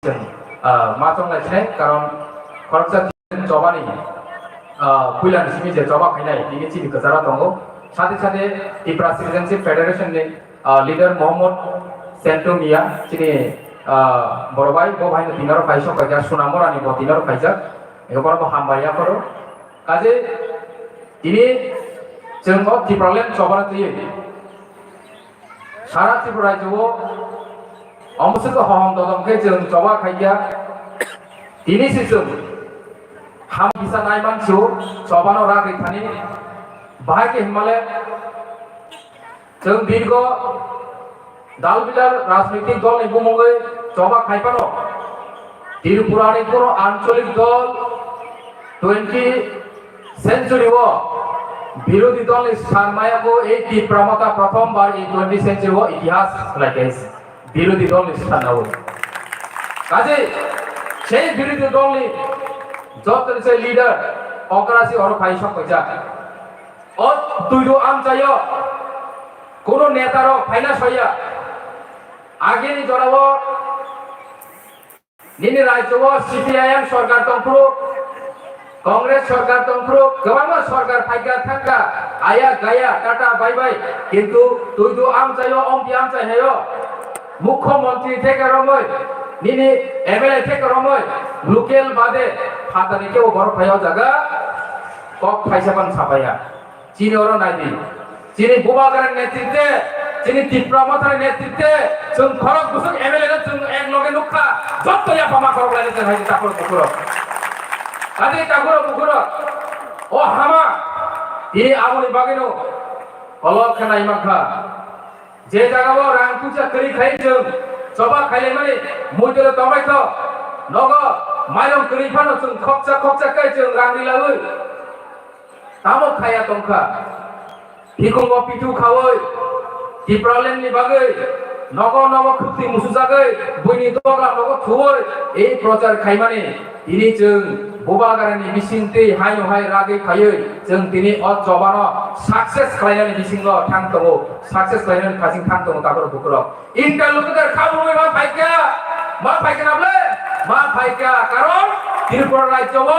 माचंलायसिनाय कारण खरकसा जबानि फैलानि सिमि जे जबा खायनाय बिनि चिनि कजारा दंगो साथे साथे त्रिपुरा सिटिजेनशिप फेडरेशन नि लीडर मोहम्मद सेंटू मिया चिनि बरबाई बो भाइनो दिनारो फाइसो काजा सुनामरानि बो दिनारो फाइजा एगोबार बो हामबाया करो काजे इनि जोंगो त्रिपुरालेन जबाना तैयो सारा त्रिपुरा राज्यो अमसुको हम ददमके जों जबा खायया दिनै सिसुम हाम बिसा नायमान छु जबानो रागै थानि बाहायके हिमालय जों दीर्घ दालबिलार राजनैतिक दल नि बुमुङै जबा खायपानो त्रिपुरानि कोनो आंचलिक दल 20 सेंचुरी वो বিরোধী দল স্থানমায়াগো এই তীব্রমতা প্রথমবার এই 20 সেঞ্চুরি ও ইতিহাস লাগাইছে বিরোধী দল স্থানাও কাজে সেই বিরোধী দল যত যে লিডার অগ্রাসী অর ফাইসা কইজা ও তুইরো আমচায় কোন নেতার ফাইনাস হইয়া আগেনি জড়াবো নিনি রাজ্য সিপিআইএম সরকার তন্ত্র कांग्रेस सरकार तंत्र गोबां सरकार फाइगा थांगा आया गाया टाटा बाय बाय किंतु तुइदु आमचायो अम्पि आमचायनायो मुख्यमंत्री থেকে রময় নিনি এমএলএ থেকে রময় লোকাল বাদে ফাতানি কেও বড় ফাইও জায়গা কক ফাইসাবান ছাপায়া চিনিওর নাইদি চিনি বুবাগারের নেতৃত্বে চিনি তীব্রমতার নেতৃত্বে जों খরক বুসুক এমএলএ जों এক লগে নুখা যতয়া পামা করব লাগে ভাই তারপর পুকুর আদি তাগুর পুকুর ও হামা এই আমনি বাগিনো অলক্ষনা ইমাখা যে জায়গাও রাং পূজা করি খাই जों জবা খাইলে মানে মুজরে তমাইখ নগ মাইরং করি ফানো जों খকচা কাই जों রাংনি লাগৈ তামো খায়া তংখা ঠিকঙ্গ পিঠু খাওই ত্রিপুরালেননি বাগৈ নগ নগ খুতি মুসুজাগৈ বইনি দগলা নগ থুই এই প্রচার খাই মানে ini जों बुबागारनि मिसिंते हायो हाय रागै खायै जों दिनै अ जबानो सक्सेस खालायनानै मिसिंल थां दङ सक्सेस खालायनानै खासिं थां दङ ताकर बुकुर इन्टारलुकुटर खाबुमै मा फाइकेनाबले मा फाइका कारण त्रिपुरा राज्यव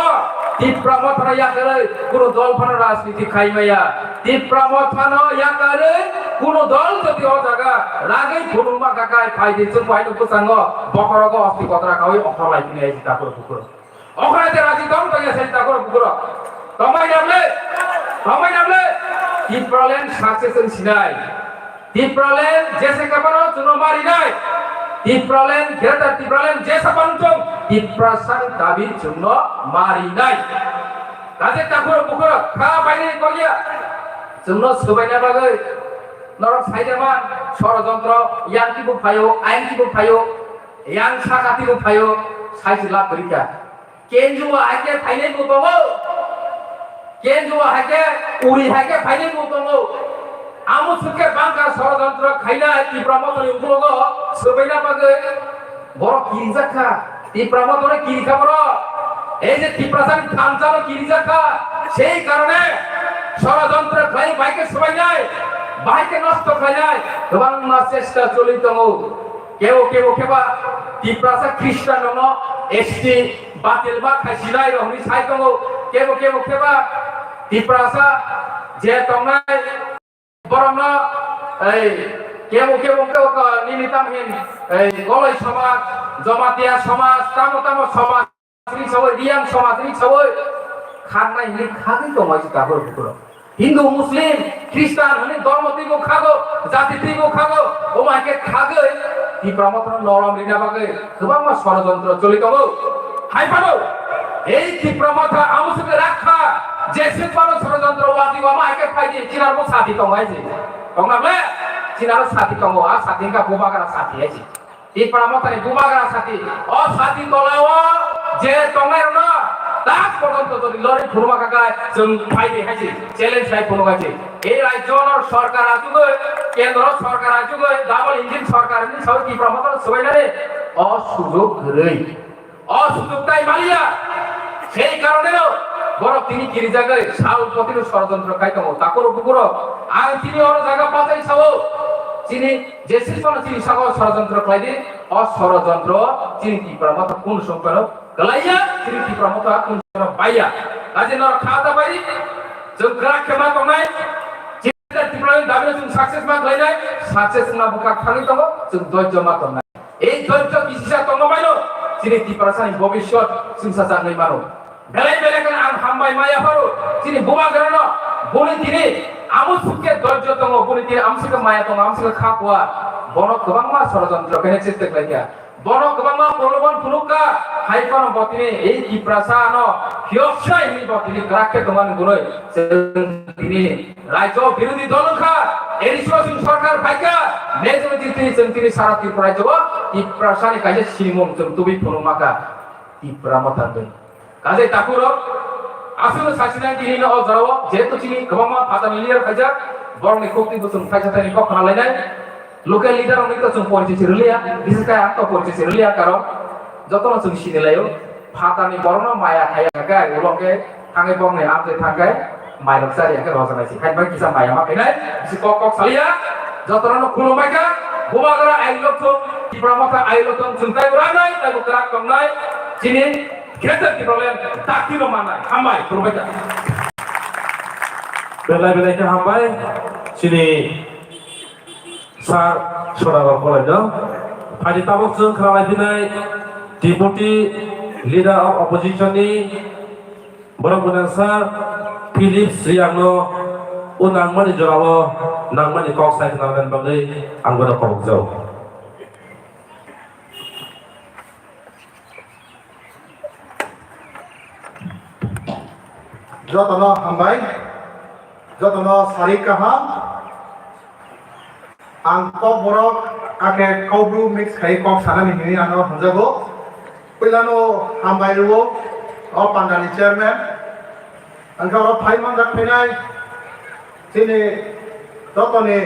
তীব্রমথানো ইয়াকারে কোন দল ফানো রাজনীতি খাইমায়া তীব্রমথানো ইয়াকারে কোন দল যদি ও জায়গা রাগै ফুনুমা কাকায় খাইদি जों बायनो पसांग बकरग अस्ति कतरा खावै अखरलाय दिनै आइजि ताकर बुकुर অখরাতে রাজি দম তো গেছে তাকর পুকুর তমাই নামলে তীব্রলেন সাকসেসন সিনাই তীব্রলেন জেসে কাপানো চুনো মারি নাই তীব্রলেন গ্রেটার তীব্রলেন জেসে পাঞ্চম তীব্রসাং দাবির জন্য মারি নাই কাজে তাকর পুকুর খা বাইরে কইয়া জন্য সবাইনা বাগৈ নরক সাইদেমান ষড়যন্ত্র ইয়াংকিবো ফায়ো আইনকিবো ফায়ো ইয়াং সাকাতিবো ফায়ো সাইজিলা পরীক্ষা केंजुआ हाके फाइने बुतंगो केंजुआ हाके उरी हाके फाइने बुतंगो आमुसुके बांका षड़यंत्र खाइना তীব্রমতনি उगलगो सबाइना बागै बड़ किरिजाखा তীব্রমতনি किरिखा बड़ এই যে তীব্রসান থানচালো কিরিজাখা সেই কারণে ষড়যন্ত্র খাই বাইকে সবাই নাই বাইকে নষ্ট খাই নাই গোবাং চেষ্টা চলিত কেউ কেবা তীব্রসা খ্রিস্টান ন एसटी बातिल बा खासिनाय रहनि साइकंगो केबो केबा তীব্রসা जे तंनाय बरमना ए केबो निमिताम हिन ए गलै समाज जमातिया समाज तामो समाज नि सबै रियां समाज नि सबै खानाय नि खागै दमाजि ताबर बुकुर हिन्दू मुस्लिम ख्रिस्टान हनि धर्मतिगो खागो जातितिगो खागो ओमाके खागै তীব্রমতন নরম রিনা বাগে গোবাং ষড়যন্ত্র চলিত হাইপানো এই তীব্রমতা আমুসুকে রাখা যে সিপানো ষড়যন্ত্র ওয়াদি ওমা একে ফাইদি চিনার মো সাথী তংগাইছে তংনাবলে চিনার সাথী তংগো আর সাথীকা বুবাগারা সাথী আইছে তীব্রমতানি বুবাগারা সাথী ও সাথী তলাও যে তংনাই না তাক পর্যন্ত যদি লড়াই ফুরমা কাকায় जों ফাইদি হাইছে চ্যালেঞ্জ লাইফ কোনো গাইছে এই রাজ্যর সরকার আজুগৈ কেন্দ্র সরকার আজুগৈ ডাবল ইঞ্জিন সরকার নি সব তীব্রমতন সবাইনারে অসুযোগটাই মালিয়া সেই কারণেও বড় তিনি কিরি জায়গায় সাল প্রতির ষড়যন্ত্র খাইতম তাকর উপকুর আর তিনি অর জায়গা পাতাই ছাও চিনি যে শিল্পনা চিনি সাগর ষড়যন্ত্র খাইদি অ ষড়যন্ত্র চিনি ত্রিপুরা মত কোন সম্পর্ক গলাইয়া চিনি ত্রিপুরা মত কোন সম্পর্ক বাইয়া কাজে নর খাওয়া পারি जों ग्रा खेमा दंनाय जिता ত্রিপুরা দাবি जों সাকসেস मा गलायनाय साक्सेस ना बुका थाङै दङ जों धैर्य मा दंनाय এই ধৈর্য বিশেষা দङबायनो চিনি ত্রিপুরা सानि भबिष्यत जों साजाङै मानो बेलाय बेलायखौ आं हामबाय माया हरो चिनि बुमा गरानो बुनि दिनि आमुसुके धैर्य दङ बुनि दिनि आमसुके माया दङ आमसुके खाखवा बनो गोबां मा षড়যন্ত্র केने चेष्टा खालाया बनो गोबां मा प्रलोभन फुनुका हाइफानो बतिनि এই ত্রিপুরাसानो हियसाय नि बतिनि ग्राखे दङान गुनै जों दिनि राज्य बिरोधी दलखा एरिसोसिन सरकार फाइका मेजरिटी जों दिनि सारा त्रिपुरा राज्यआव ত্রিপুরাसानि काजे सिमम जों तुबि फुनुमाका ত্রিপুরা मथान्दों काजे ताकुरो आसुनो सासिना दिनि अजराव जेतु चिनि गोबां मा फादानि लियार फाइजा बरनि कोक्ति बुसुं फाइजातानि कखनालायनाय लोकल लिडार अनेक जों परिचय सिरलिया विशेष काय आंत परिचय सिरलिया कारण जतन जों सिनिलायो फातानि बरनो माया खाया गाय उलंगे थांगे बरने आमजे थांगे माइरक सारियाके रजनायसि खायबा किसा माया मा फैनाय बिसि कक कक सालिया जतन खुलुमायका गुमागरा आइलथो टिप्रा मथा आइलथो जोंथाय उरानाय तागु क्राक कमनाय जिनि गेजेर टिप्रलेन ताकिनो मानाय हामबाय खुलुमायका बेलाय हामबाय सिनि सार सरागर फरायदों फादि ताबकजों खोनालायफैनाय डिपुटि लिडार अफ अपोजिशननि बरगुना सार फिलिप श्रीआंनो उनांमानि जरावो नांमानि कक सायखनांगोन बागै आंबो कबकजौ जतन हामबाय जतन सारि काहाम आं कक बरक आके कौब्रु मिक्स खाइ कक सानानि हिनि आनो हंजागो पहिलानो हामबाय रुओ अ पान्डानि चेयरमैन अंका अ फाइ मानजाक फैनाय जिनि जतने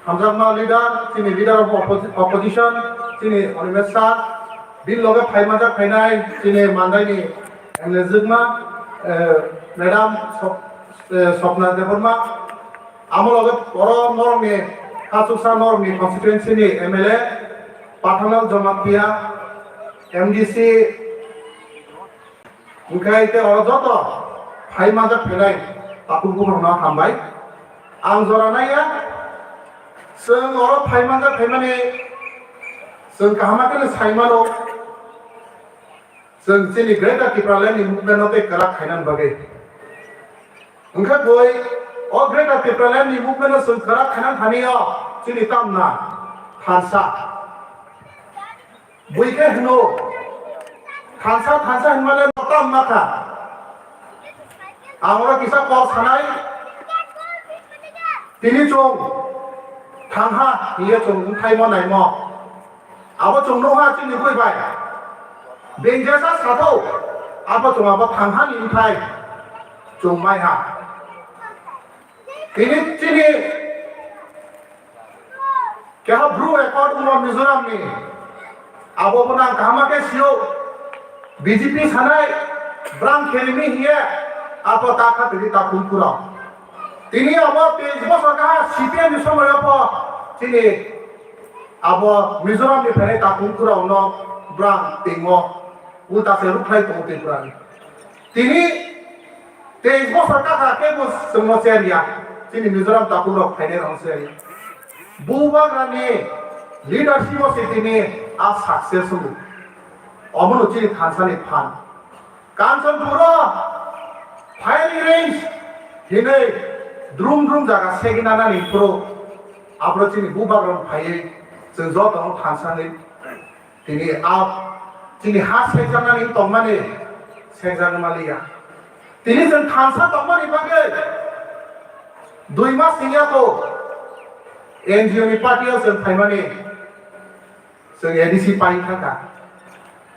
हामजामा लिडार जिनि लिडार अफ अपोजिशन जिनि अनिमेश सार बिन लगे फाइ मानजाक फैनाय जिनि मान्दायनि एमएलए जोगमा मैडम सपना देवबर्मा आमलगे बर' नरमनि कासुसा नरमनि कन्स्टिटुएन्सिनि एमएलए पाठानाल जमातिया एमडीसी उखायते अरजत फाइ मानजाक फैनाय ताकुगुरना हामबाय आं जरानाया जों अर फाइ मानजाक फैनानै जों काहामाखौनो सायमानो जों जोंनि ग्रेटार टिप्रालेण्डनि मुभमेन्टआव करा खायनान बागै ओंखाय गय अ ग्रेटार टिप्रालेण्डनि मुभमेन्टआव जों करा खायनान थानायाव जोंनि तामना थानसा बयखे होनो थानसा होनबालाय ताम माखा आमरा किसा कल सानाय तिनि चं थांहा इयो चं थाइम नायम आबो चंनोहा जोंनि फैबाय बेंजासा साथौ आबो चंआबो थांहा निथाय चं माइहा तिनि केहा ब्रु एकॉर्ड उमर मिजोरामनि आबो बना कामाके सियो बीजेपी सानाय ब्रां खेरिनि हिये आबो ताखा तिनि ताकुनपुरा तिनि आबो 23 बছर का सीपीएम समयप तिनि आबो मिजोरामनि फेरे ताकुनपुरा उनो ब्रां तिंगो उतासे रुखाय तो तिपुरानि तिनि 23 बছर का के बस समस्या तिनि मिजोराम ताकुनपुरा फाइने रंसेरि बुबाग्रानि लीडरशिप सिटिनि आ सक्सेसफुल अमनो चिनि थानसानि फान कांचनपुरा फायरिंग रेंज हिनै द्रुम जागा सेगिनानानि प्रो आब्रो चिनि बुबाग्राम फायै जों ज दङ थानसानि तिनि आप चिनि हा सेजानानि तंमानि सेजानो मालिया तिनि जों थानसा तंमानि बागै 2 मास सिगाङाव एनजीओ नि पार्टियाव जों फायमानि जों एडीसी पाइ थाखा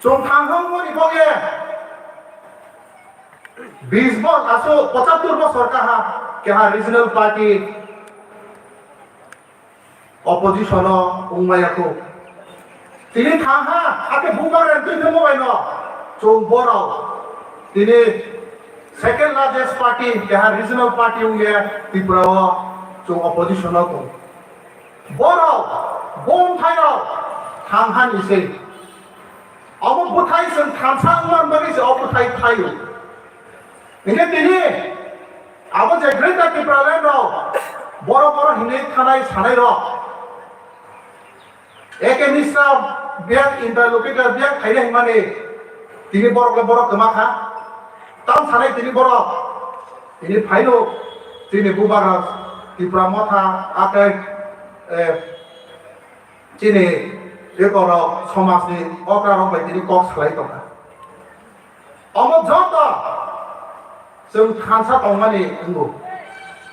जों थांहांमोनि बगे 20 बছর आसो 75 बছर काहा केहा रीजनल पार्टी अपोजिशन उंमायाखौ तिनि थांहा आके बुबारे दुइनो मोबाइनो जों बराव तिनि सेकेंड लार्जेस्ट पार्टी केहा रीजनल पार्टी उंगे त्रिपुराव जों अपोजिशनाव दं Borok, bom thayau, thang han isi. Amo buthai sen thansang man bagi se amo buthai thayu. Ini tini, amo je greater Tipraland rao, boro hinai thanai sanai rao. Eke misra biak interlocutor biak thayna himane, tini borok kemakha, tam sanai tini borok, tini phaino, tini bubaras, Tipramotha akai, tini Ekoro Somasni Okra by the Cox Laitoka. Almost Jota some Hansa of money and go.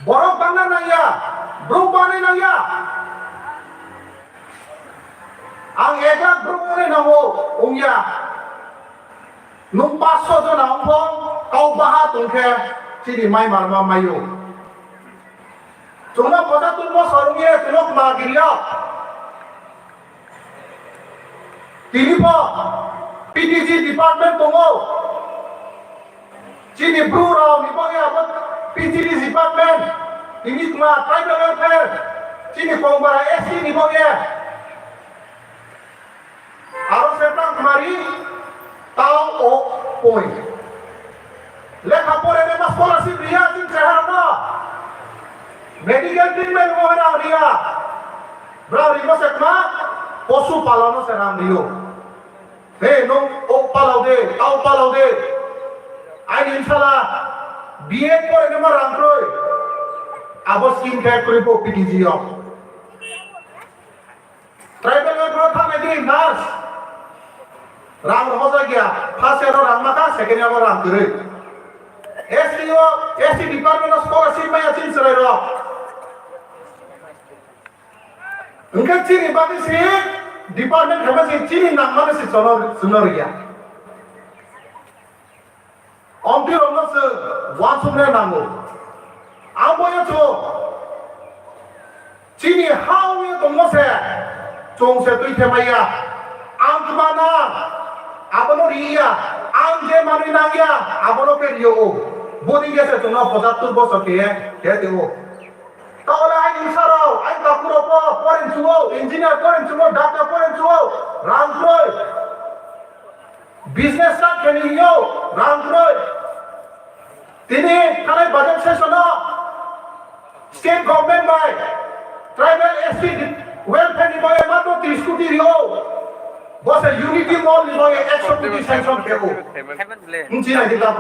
Borok Bananaya, Brubani Naya. Angega Brubani Namo, Unya. Numpaso to Nampon, Kaubaha Tunke, Chidi Mai Marma Mayo. Tuna Potatu Mosoria to look Magiria. Tini po PTG department tungo. Chini bru rao ni po ya po PTG department. Tini kuma tribal welfare. Chini kongbara SC ni po ya. Aro sepang kemari tao o point. Lekha pore ne mas scholarship riya sin seharna. Medical treatment mo na riya. Bra rimo sekma posu palano seram riyo. Hey, no, oh, palaude, tau palaude. I inshallah, BA for a number Android. Abo skin care for PTG. Tribal growth again, nurse. Ram Hosagia, first year Ramaka, second year Ramkure. SC Department of Scholarship by a Chinsero. Unkachini, but is here. Department has a chin number is Sonoria. On the almost one Sunnamo. Amboyato Chini, how you to Mose, Chong Setuitemaya, Antmana, Abonoria, Anje Marinaya, Abonopedio, Bodigas to know for that two boss of here, get you. Taula in Sarao, I got Kuropo, Foreign Suo, Engineer Foreign Suo, Doctor Foreign Suo, Ramkroy, Business Start Kenio, Ramkroy, Tini, Kanai Budget Session, State Government by Tribal SC, Welfare Boy, Mato, Tiskuti Rio, was a Unity Mall, Boy, Executive Sanction Kevo, Inchina Dila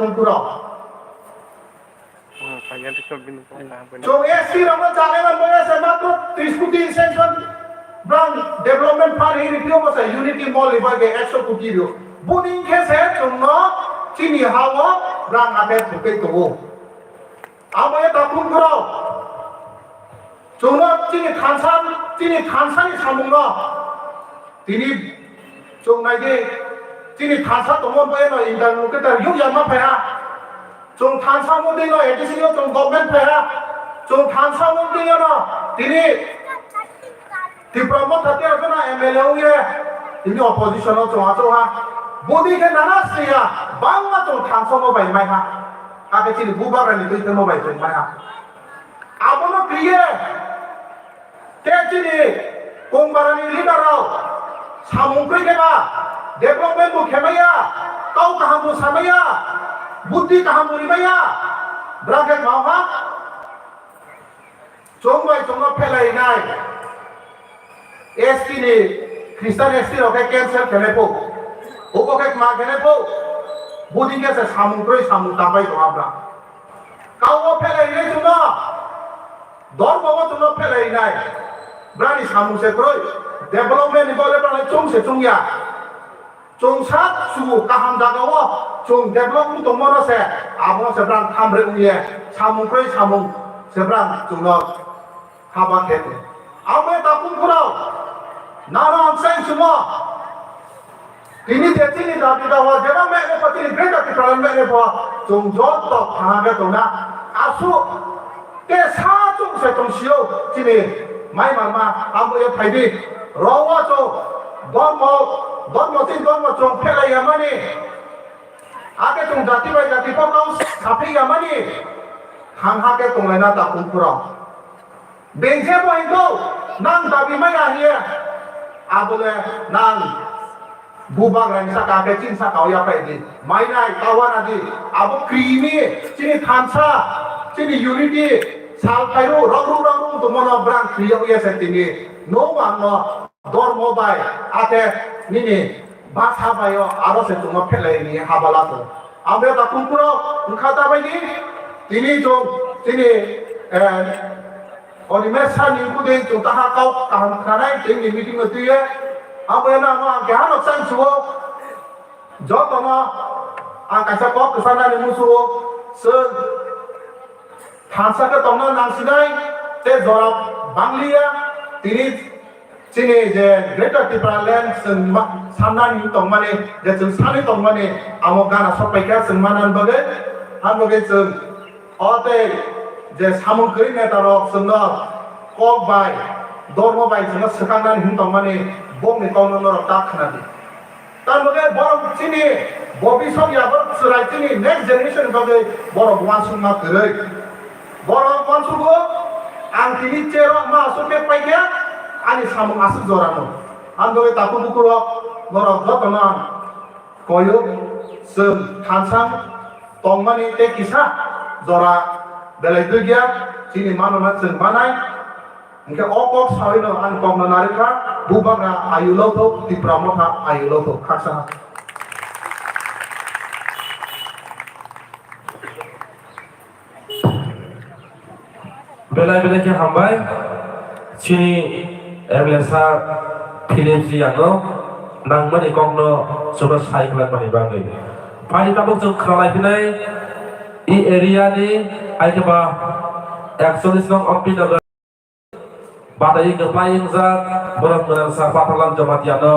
So SC Rama Chalevan Boya Samato, Tiskuti Sanction, Brand Development Fund here was a Unity Mall, Boy, Executive. Budding case head to know, Chini Hawa, Brand Adet to pay to go. Amaya Tapunkro. So not Chini Kansan is Hamuna. Tini, so my day, Chini Kansa to one by in the Lukata, Yamapaya. So Kansa Mudino, additional to government Paya. So Kansa Mudino, Tini, the promoter MLA, in the opposition to Atoha, Budi can Anasia, Banga to Kansa by Maha. Actually, Buba and the Little Mobile to Maha. Abono clear. Techini, Kumbarani Liberal, Samukriga, Development of Kemaya, Kaukahamu Samaya, Buddhi Kahamurimaya, Bracket Maha, Chongway Chonga Pela Night, Estini, Christian Esti of a cancer Kelepo, Okok Marganepo, Buddhi gets a Samukri Samutabai to Abra. Kawa Pela Netuna, Dormo to no Pela Night. Brani samu sekroi development ni boleh pernah cung secungya cung sat suhu kaham jagawa cung develop tu mono se abo seberang kamre uye samu kroi samu seberang cungno haba kete abo tapung kurau nara ansai semua ini jadi ni dah kita wah jangan mereka pasti ni beda kita orang mereka wah cung jod top hangat tu na asu ke satu secung siu sini Mai mama, amu ya paydi, rawa to, dormo chong pela yamani, ake chong jati pokau sapi yamani, hang hake chong lena ta kumpura. Bengse po indo, nang dabi maya hiya abole nang bubang ran sa ka chin sa kau ya pai di mai nai kawan adi abo krimi chini thansa chini unity sal pairu rong to mono brang kriya ya sentini no wang no dor mobile ate nini basa bayo aro se tumo phele ni habala to amre ta kumpuro khata bai ni tini jo tini Onimesan ni kudin tu taha kau tahan kanai ting ni meeting tu ye apa na ma ke hano sang suo joto ma angka sa kok kesana ni musuo se thansa ke tongna nang sinai te jora banglia tini sini je greater Tipraland samna ni tongmane je chung sani tongmane amo gana sopai ka semanan bagai han bagai chung ote je samung kiri netaro sengga kok bai dormo bai sengga sekangan hintong mane bom ni tong nor tak khana di tan bagai borong sini bobi sok ya bor serai sini next generation bagai borong wansung ma kerai borong wansung go ang tini cero ma suke pai ya ani samung asu jorano an bagai takun bukulo borong jotona koyo sem thansang tong mane te kisa jora belai tu dia sini mana macam mana ini okok sawino an kong nanarika bubang na ayuloto di pramota ayuloto kaksa belai ke hambai sini eblesa Philip Siano nang mani kong no sudah sai kelat mani bangai pani tabuk jeng keralai pinai i area ni ai ke ba 140 nong ampi daga badai ke playing zat borang menang sa patalan jamatiano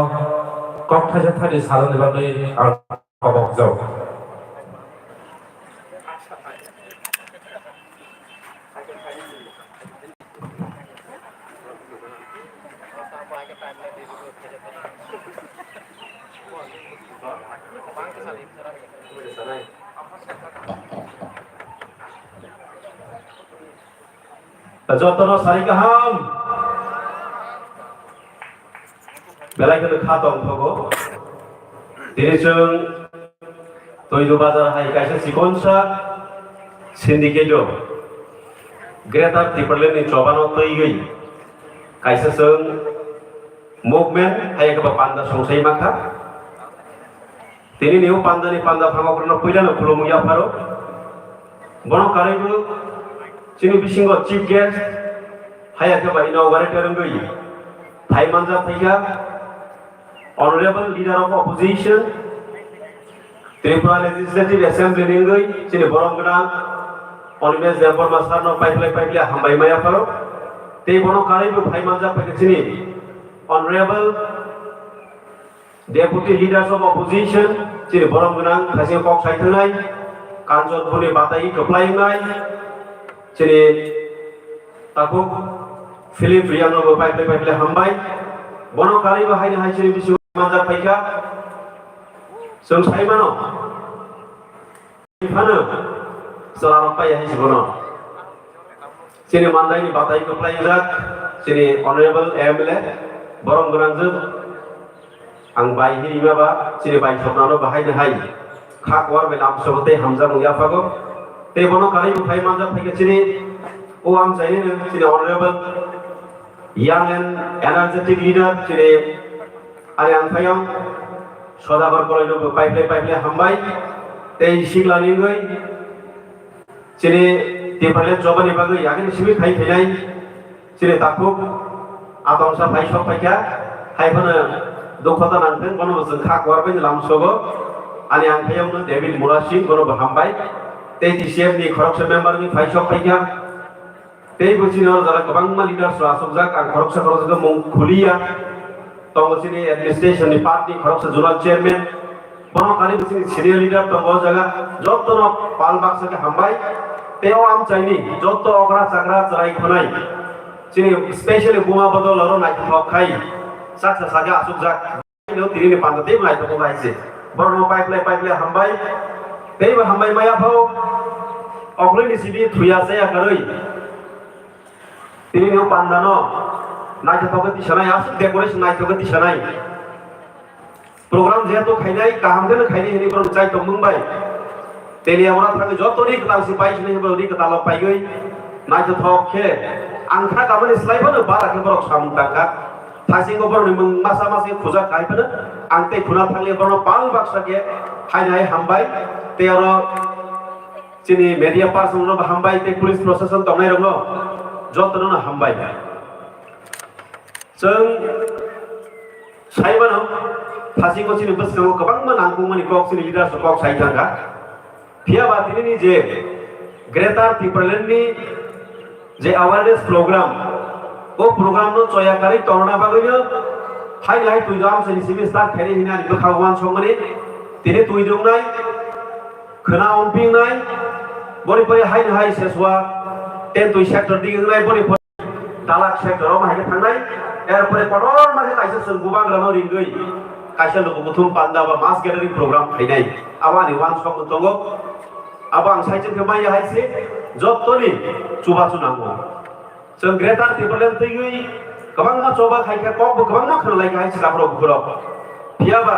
kok thaja thadi salon ni bangai ang kobok jau Jotono sari kaham belai ke khatong thogo tini chung toidu bazar hai kaisa sikonsa syndicate Greater Tipraland ni chobano toi gai kaisa chung movement hai ke panda songsai maka tini niu panda ni panda phangokrno puilano khulumu ya pharo bono karebu sini bisingo chief guest haya ke ba inaugurator ngai thai manja thaiga honorable leader of opposition Tripura Legislative Assembly ngai sini borongna Always therefore master no pipeline hambai maya paro te bono kare bu thai manja pake sini honorable deputy leaders of opposition sini borongna thasi kok sai thanai kanjon buni batai keplai ngai sini taku Philip Riano pipeline hambai bono kali bahai ni hai sini bisu manjar paika sengsai mano ifana selama pai hai sibono sini mandai ni batai keplai zat sini honorable MLA borong granju ang bai hi ba sini bai sopnano bahai ni hai khakwar belam sobote hamza muya pago te bono kali bahai manjar paika sini o am chai ni sini honorable young and energetic leader sini arian phayam sodagar kolai pipeline hambai te sigla ni ngai sini Tipraland jobani bagai yakin simi khai thailai sini takuk atongsa phai sok phaika hai phana dokhata nangten bono jeng khakwar bai lamsogo ani ang phayam no David Murasi bono hambai te TCM ni khoroksa member ni phai sok phaika te bujinor jara kabangma leader asokjak ang khoroksa khoroksa mung khulia tongo sini administration ni party khoroksa zonal chairman bono kali sini senior leader tongo jaga jottono palbaksa ke hambai teo am chaini jotto ogra chagra charai khonai sini especially buma bodol aro nai thok khai saksa saga asokjak no tiri ni panda te nai to bai se bono pipeline hambai te ba hambai maya phau okli ni sibi thuya saya karoi tiri ni pandano नायथावगो दिसानाय आसु decoration नायथावगो दिसानाय program जेहेतु खायनाय गाहामखौनो खायनाय होनै बरं जाय दं मुंबाय तेलियावरा थाङो जतनि कतांसि पाइसनै बरनि कतालाव पाइगै नायथावखे आंखा गामोन स्लाइबोनो बाराखे बरक सामुंदांखा थासिंगो बरनि मुं मासा मासे फुजा खायफोनो आंते खुना थांले बरन पाल बाक्साके हायनाय हामबाय तेरो चिनि media person नो हामबाय ते पुलिस प्रशासन दंनाय रंनो जतनो हामबाय जों साइबानो थासिंगो चिनि बसखौ गोबां नांगौमोन कक चिनि लिडारस कक साइथांगा फियाबा दिनैनि जे ग्रेटार टिप्रालेन्डनि जे अवेयरनेस प्रोग्राम ओ प्रोग्राम नो चयाकारि तोरना बागैनो हाय तुइदाम से सिमि स्टार्ट खायनि हिना नि खावान समनि तिनि तुइदुंनाय खोना अनपिंनाय बरिपरि हाय सेसवा टेन तुइ सेक्टर दिगनाय बरिपरि दालाक सेक्टराव माहाय थांनाय एरपरे पडर माने काइसे जों गुबां रानो रिंगै काइसे लोगो बुथुम पान्दा बा मास गैलारिं प्रोग्राम खायनाय आवानि वान सम दंगो आबां साइजन के माय हायसे जतनि चुबाचु नांगौ जों ग्रेटार टिप्रालेन्ड थैगै गोबां मा चबा खायखा कक गोबां मा खनलाय हायसे जाब्रो बुखुराव फियाबा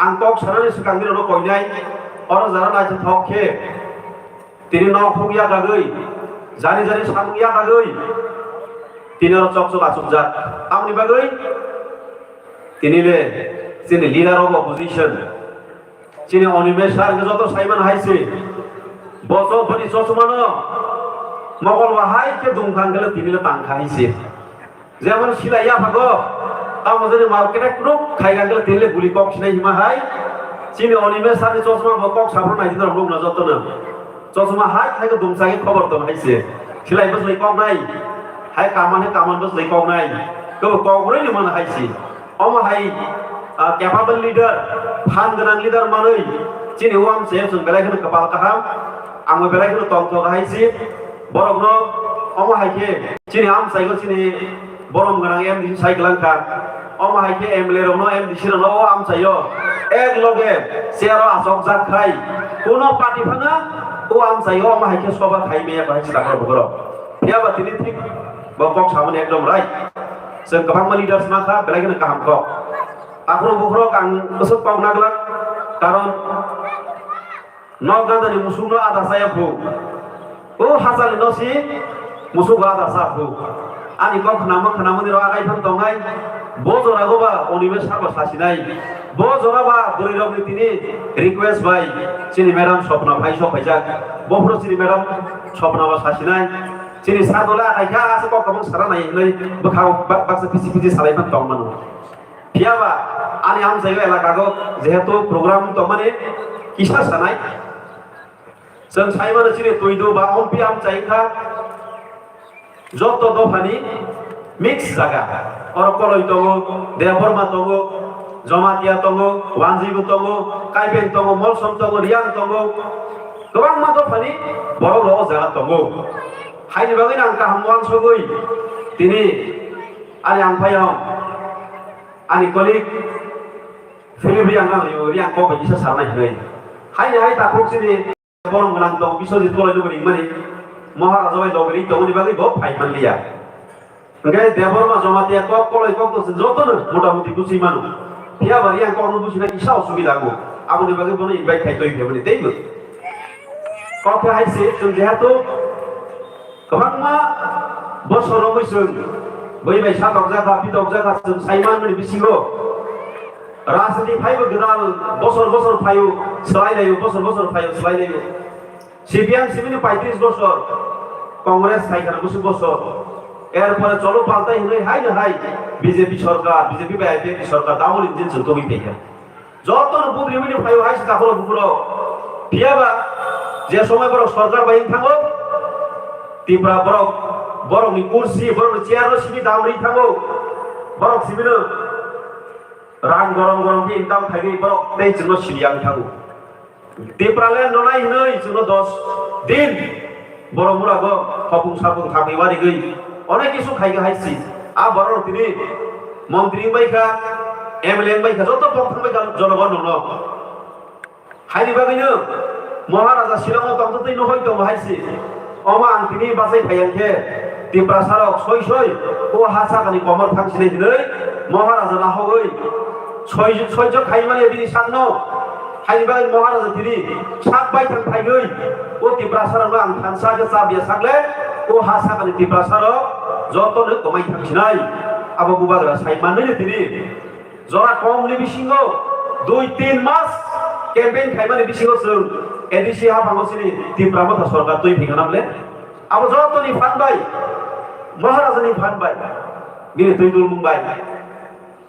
आं कक सानानि सिगांनि नो कयनाय अर जारा नायथो थखे तिनि नाव खुगिया गागै जानि सामुया गागै तिनि चक आसुजात आमनि बागै तिनिले जिनि लिडार अफ अपोजिशन जिनि अनिमेश सार जत साइमान हायसे बसो बनि ससमानो मगल वाहाय के दुंखांगले तिनिले तांखायसे जेमन सिलाया भागो आमजनि मार्केट ग्रुप खायगांगले तिनिले गुली कक सिनाय हिमाहाय जिनि अनिमेश सार ससमा बकक साफ्रो नायदिन रंग न जतनो ससमा हाय थायको दुंसागे खबर दं हायसे सिलाय बस लै कक नाय हाय कामान बस लै कक नाय को कगरै नि मन हायसे अम हाय कैपेबल लीडर फान गोनां लीडर मानै जिनि वाम से जों बेलायखौ कपाल काहाम आंबो बेलायखौ तंथ हायसे बरगनो अम हायके जिनि आम साइगो जिनि बरम गोनां एमडीसी साइगलांका अम हायके एमएलए रनो एमडीसी रनो आम साइयो एक लगे सेरो आसक जाखाय कोनो पार्टी फाना ओ आम साइयो अम हायके सभा खायमेया बाहाय सागर बगरो फियाबा तिनि थिक बकक सामने एकदम राइट जों गोबां लीडार्स माखा बेलायखौ काहामखौ आखरो बुखरो आं गोसो पावनागला कारण नगादानि मुसुनो आदा सायाफु ओ हाजारनि नसि मुसुगा आदा साफु आनि क खनामनि र आगायफोर दंनाय बजरागोबा अनिमेश सारबा सासिनाय बजराबा बोरैरगनि तिनि रिक्वेस्ट बाय सिनि मैडम सपना भाई सफायजाक बफ्रो सिनि मैडम सपना बा सासिनाय सिनि सादला आइखा आसे क कमं सारा नाय नै बखाव बाक्सा पिसि सालायफोर दंमोन फियाबा आनि आम जायगा एलाकागो जेहेतु प्रोग्राम तो माने किसा सानाय जों साइमानो सिरि तुइदो बा अम्पि आम जायखा जत दफानि मिक्स जागा और कलय दङो देबरमा दङो जमातिया दङो वानजिबो दङो काइबेन दङो मलसम दङो रियां दङो गोबां मा दफानि बर' ल' जागा दङो हायनि बागै आं गाहाम वान सगै दिनै आनि आंफायाव आनि कलिग फिलिपि आं रियां को बायदिसो सारनाय होय हाय दाखोसिनि बरं गोनां दं बिश्वजित कलेज लुबैनि माने महाराजा बाय लगरि दंनि बागै बहुत फाइमान लिया ओंखाय देबरमा जमातिया कक कलेज कक तो जतनो मोटामुटी गुसि मानु फिया बारि आं कनो गुसिना इसा असुबिदा गो आबुनि बागै बनो इनभाइट खायतोय फेमनि दैबो कक हायसे जों जेहातो गोबांमा बोसोर बैसों बै बायसा दगजागा बि दगजागा जों साइमान मनि बिसिगो राजनीति फाइबो गोदान बोसोर फायो सोलायलायो बोसोर फायो सोलायलायो सिपिएम सिमिनि 35 बोसोर कांग्रेस साइखाना 20 बोसोर एरपरे चलो पाल्टाय हिनै हाय बीजेपी सरकार बीजेपी बा आईपीएफ सरकार दावल इंजिन जों तो बिपेया जतन बुद्रिमिनि फायो हाय दाखरो बुकुरो फियाबा जे समय बर सरकार बायन थाङो तिब्रा बरनि कुर्सी बरनि चेयार सिबि दामरि थाङो बरक सिबिनो रां गरम के इनकाम थागै बरक दै जों सिबियां थाङो टिप्रालेन्ड ननाय हिनै जों 10 दिन बरमुरागो हपुं सापुं थागैवारि गै अनेक किसु खायगा हायसि आ बरर तिनि मन्त्री बायखा एमएलए बायखा जत पक्ष बायखा जनगण ननो हायनि बागैनो महाराजा शिलंआव तंतै नहय दं हायसि अमा आं तिनि बासै फायंखे ত্রিপ্রাসারক সই ও হাসাকানি কমল থাকছিনে দিनै মহারাজা লাহগৈ সহ্য খাইমানে বিনি সান্ন হাইবাই মহারাজা দিনি সাকবাই থাক থাইগৈ ও ত্রিপ্রাসারক আं थानसागे चाबिया साकले ও হাসাকানি ত্রিপ্রাসারক যতनो কমাই থাকছিনাই আবো বুবাগরা সাইমাनैनो दिनि जरा कमनि बिसिङो 2-3 मास कैंपेन खाइमानि बिसिङो जों एडिसि हाबांगसिनि टिप्रामथा सरकार तुइ फिगानामले आबो जतनि फानबाय महाराजानि फानबाय बिनि तुइ दुल मुंबाय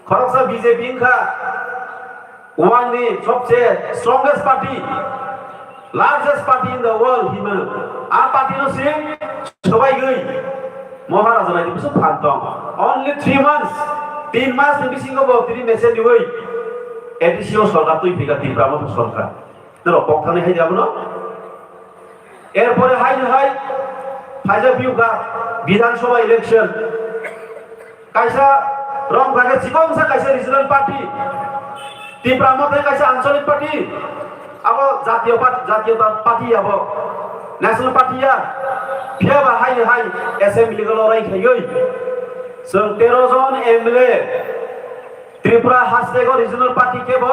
खरकसा बीजेपी इंखा वाननि सबसे strongest party largest party in the world हिमन आ पार्टी नो सिं सबाय गई महाराजा नायनि बिसो फानतों only 3 months 3 मास नि बिसिङो बो तिनि मेसेज दिवै एडिसिओ सरकार तुइ फिगा टिप्रामथा सरकार नरो पक्थाने हाय जाबनो एरपरे हाय फाइजा बिउगा विधानसभा इलेक्शन कायसा रंग भागे सिकमसा कायसा रिजनल पार्टी टिप्रामथा कायसा आंचलिक पार्टी अब जातीय पार्टी अब नेशनल पार्टी या फियाबा हाय एसेम्बली गलो राय खायै जों 13 जन एमएलए त्रिपुरा हास्टेगो रिजनल पार्टी केबो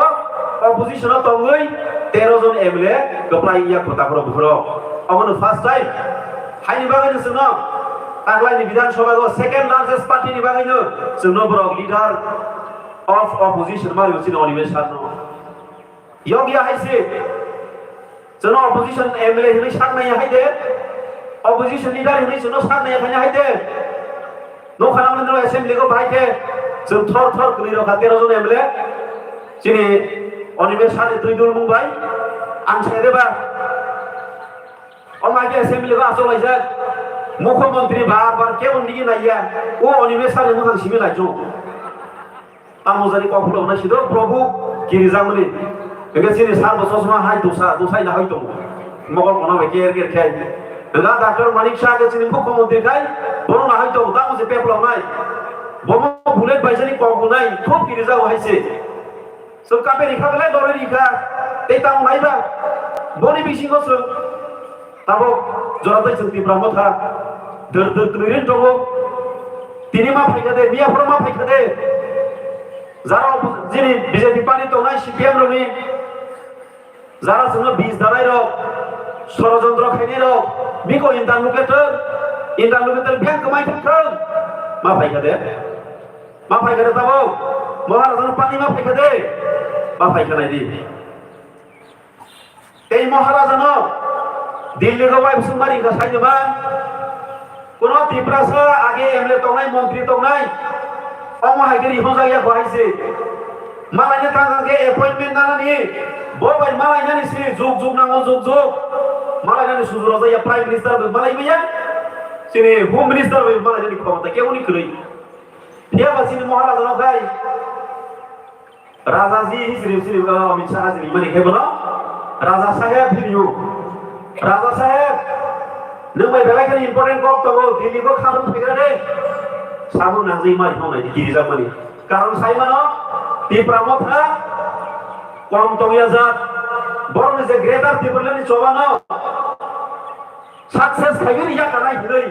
अपोजिशन तंगै 13 जन एमएलए गप्लाय या खोताखरो बुखरो अमनो फर्स्ट टाइम हायनि बागैनो जोंनो आग्लायनि विधानसभागो सेकेंड लार्जेस्ट पार्टी नि बागैनो जोंनो ब्रक लीडर ऑफ अपोजिशन मारिसिन अनिमेशानो योगिया हायसे जोंनो अपोजिशन एमएलए हिनै साननाय हायदे अपोजिशन लीडर हिनै जोंनो साननाय खायनो हायदे नो खानामनो एसेम्बली को भाइके जों थर कलिर खा 13 जन एमएलए जिनि अनिमेशानि दुइ दुल मुंबाय आं सेदेबा अमाके एसेम्बली को आसलायजा मुख्यमंत्री बार केवन दिगि नाया ओ अनिमेशानि मोजां सिबि लायजो तामोजानि कफुलो नासिदो प्रभु गिरिजामनि बेगेसिनि 7 बছর সময় হাই দোসাই না হইতো মগল কোনা কের খাই दा डॉक्टर मानिक शाह के सिनि मुख्यमंत्री खाय बरो ना हयतो दा मुझे पेपल नाय बम बुलेट बायसानि कम नाय खूब गिरिजा हायसे सो कापे रिखा गले दरे रिखा ते तां नायबा बनि बिसिङो सो ताबो जरादै जों टिप्रामथा दर क्लिरिन दङ तिनि मा फायखादे बियाफोर मा फायखादे जारा जिनि बिजेपि पार्टी दंनाय सिपिएम रनि जारा जोंनो बिस दानाय र षড়যন্ত্র खायनि र बिको इन्टारलुकेटर बैंक कमाय थाखों मा फायखादे ताबो महाराजानो पानी मा फायखादे मा फायखानाय दि এই महाराजानो दिल्ली को वाइफ सुमारी का साइनबा कोनो ত্রিপুরাসা आगे एमएलए तंनाय मंत्री तंनाय अमा हायगेरि होजाया गहायसे मालायनो थांगागे अपॉइंटमेंट नानानि बोबाय मालायनानि सि जुग नांगौ जुग मालायनानि सुजुरा जाया प्राइम मिनिस्टार मालाय मैया सिनि होम मिनिस्टार मालायनानि क्षमता केवनि खरै देवासिनि महाराजानो गाय राजाजी हिस्रि अमित शाह जी माने केबनो राजा साहेब हिरियो राजा साहेब नोंबाय बेलायखौ इम्पोर्टेन्ट कब तगो दिल्लीखौ खामन फैग्रादे सामु नांजै माइ होनाय गिरिजामानि कारण साइमानो टिप्रामथा कम तंगिया जात बरनि जे ग्रेटर टिप्रानि चबानो सक्सेस खायगिरि या कानाय हिरै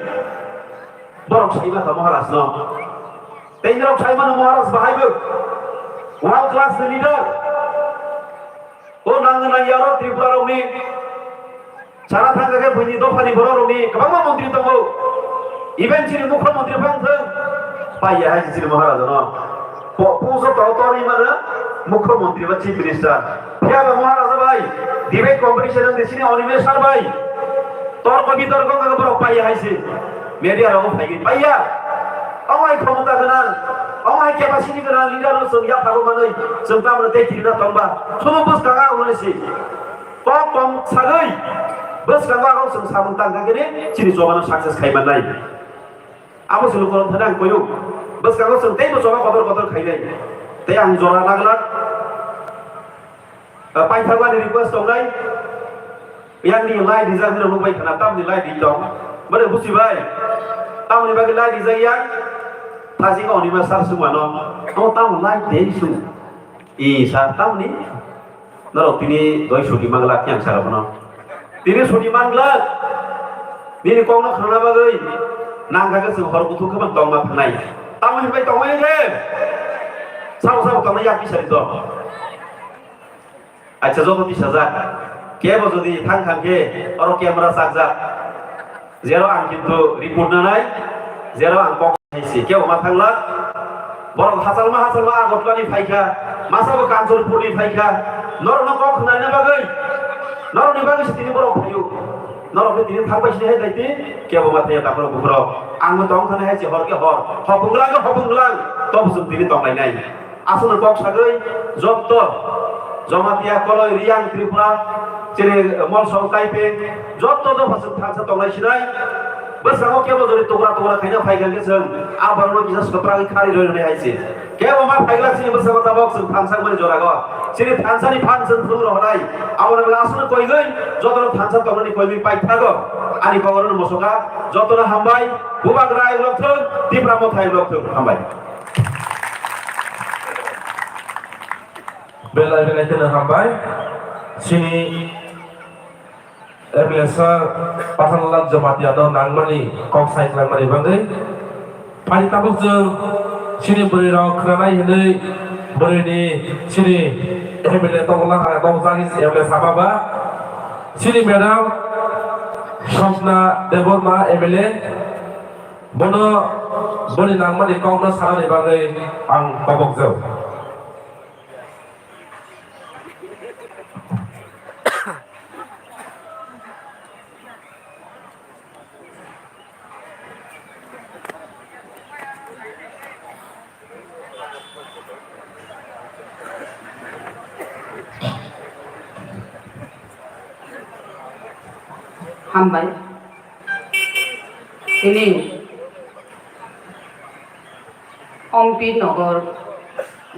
बरक साइमा का महाराजनो तेंजरक साइमानो महाराज बाहायबो वर्ल्ड क्लास लीडर ओ नांगना यारो त्रिपुरानि सारा थांगागे भैनि दफानि बरनि गोबां मन्त्रि दङ इभेन सिनि मुख्यमन्त्री फांथों पाइया हाय सिनि महाराजनो पूजो तौतरि माने मुख्यमंत्री बा चीफ मिनिस्टर फियाबा महाराजा भाई डिबेट कॉम्पिटिशन देसिनि अनिमेशार भाई तर्क बितर्क गबर पाइया हायसे मेडिया रंग फाइगि पाइया अमाय क्षमता गोनां अमाय केपासिटी गोनां लिडार जों या थागो मानै जों गामनो दैथिना तंबा सुबु बुसकागा उनैसि कम सागै बुसकागा जों सामु तांगागेनि सिनि जबानो सक्सेस खायमानाय आबो सुलुकरन थानां कयु बुसकागा जों दैबो जबा कदर खायनाय ते आं जरा नागला पाइथाबानि रिक्वेस्ट दंनाय यानि लाइ डिजाइन होनो लुबाय खाना तामनि लाइ दि दं माने बुजिबाय तामनि बागै लाइ डिजाइया थाजिगा अनिमा सार सुमानो औ ताम लाइ देसु इ सा तामनि नरो तिनि दय सुदि मांगला क्यां साराबनो तिनि सुदि मांगला दिनि कौनो खाना बागै nanggaga sing hor kutu keban tong ma thanai tamu hibai tong mai de sao sao tong yak bisa itu acha jogo 20,000 কে যদি থাং খানকে অর ক্যামেরা সাকজা জেরো আং কিন্তু রিপোর্ট না নাই জেরো আং কক হাইছি কেউ মা থাংলা বড় হাসালমা আগতলানি ফাইখা মাসাবো কাঞ্চলপুরনি ফাইখা নরন কক নাই না বাগৈ নরনি বাগৈ তিনি বড় ফাইউ নরকে তিনি থাকবাইছি হে দাইতি কেউ মা থাইয়া তারপর বুকুর আং তং থানে হাইছি হরকে হর হবুংলাং তব সুম তিনি তংলাই নাই আসলে কক সাগৈ যত জমাতিয়া কলয় রিয়াং ত্রিপুরা চেনে মল সরকাইপে যত তো ফাসুক থাকছে তংলাই সিনাই বসাও কেবল যদি তোগরা খাইনা ফাইগাল গেছন আবারনো বিশেষ কতরাই খারি রইনে হাইছে কেবল মা ফাইগলা সিনি বসাও তাবক সুন ফাংসাং মানে জরাগ সিনি ফাংসানি ফাংসন ফুল হরাই আবার আসলে কই গই যতন ফাংসন তংনি কইবি পাই থাগো আনি কবরন মসকা যতন হামবাই বুবাগ রাই লক্ষণ ত্রিপুরা মথাই লক্ষণ হামবাই belai kena hambai sini biasa pasangan jemaat yang nangmani kok sai nangmani bangai pagi tabuk jeng sini beri rau keranai ini beri ni sini bila tolong atau sangis bila sama ba sini medam Shopna Deborma Emile Bono beri nangmani kok na sarani bangai ang tabuk jeng হামবাই ini Ampi নগর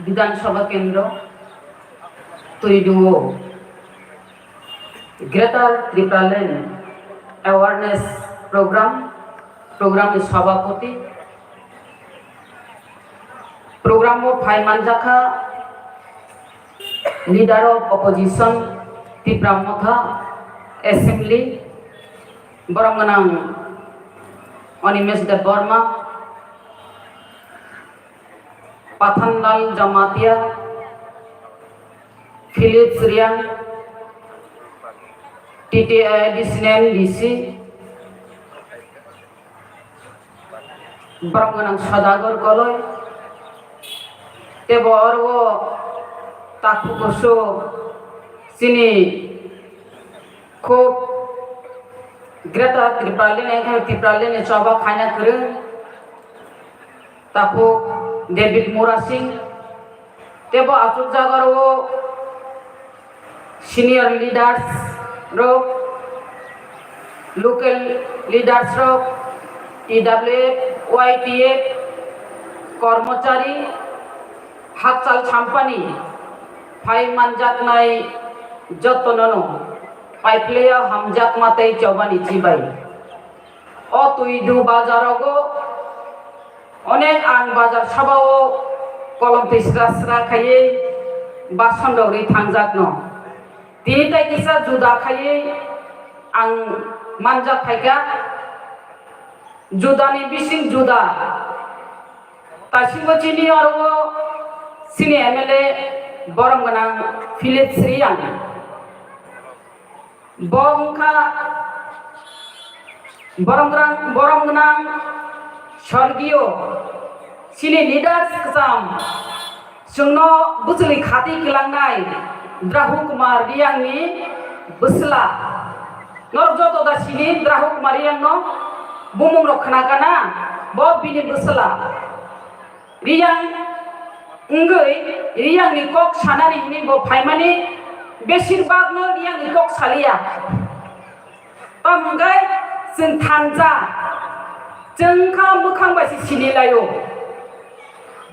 বিধানসভা কেন্দ্র তৈরিও greater Tripuraland awareness প্রোগ্রামের সভাপতি program ফাইমানজাখা leader of opposition Tripura Motha assembly বরমগানাং Animesh Debbarma Pathanlal Jamatia Philips Reang TTI DCN DC বরমগানাং সদাগর কলয় তেবর ও তাকু বসো সিনি খুব Greta Tripralene coba kanya kering tapu David Murasing tebo asuk jagar wo senior leaders ro local leaders ro TWF YTF কর্মচারী হাতচাল ছাম্পানি ফাই মানজাত নাই যতননো পাইপ্লেয়া হামজাক মাতাই চবানি চিবাই ও তুই দু বাজারগো অনেক আং বাজার সবাও কলম পিসরাসরা খাইয়ে বাসন দৌড়ি থাংজাক ন তিনি তাই কিসা জুদা খাইয়ে আং মানজাক খাইকা জুদানি বিসিং জুদা তাসিঙ্গ চিনি অরব সিনি এমএলএ বরমগানাং ফিলিপস রিয়াং বংখা বরমগানাং স্বর্গীয় সিনি লিডার্স কাম जोंनो बुसली खाती किलांनाय द्राहु कुमार रियांगनि बुसला नर जतो दा सिनि द्राहु कुमार रियांगनो बुमुं रखना काना बो बिनि बुसला रियां उंगै रियांगनि कक सानानि नि बो फाइमानि बेसिरबाग न रियांगनि कक सालिया तमगाय जों थानजा जोंखा मोखां बायसि सिनिलायो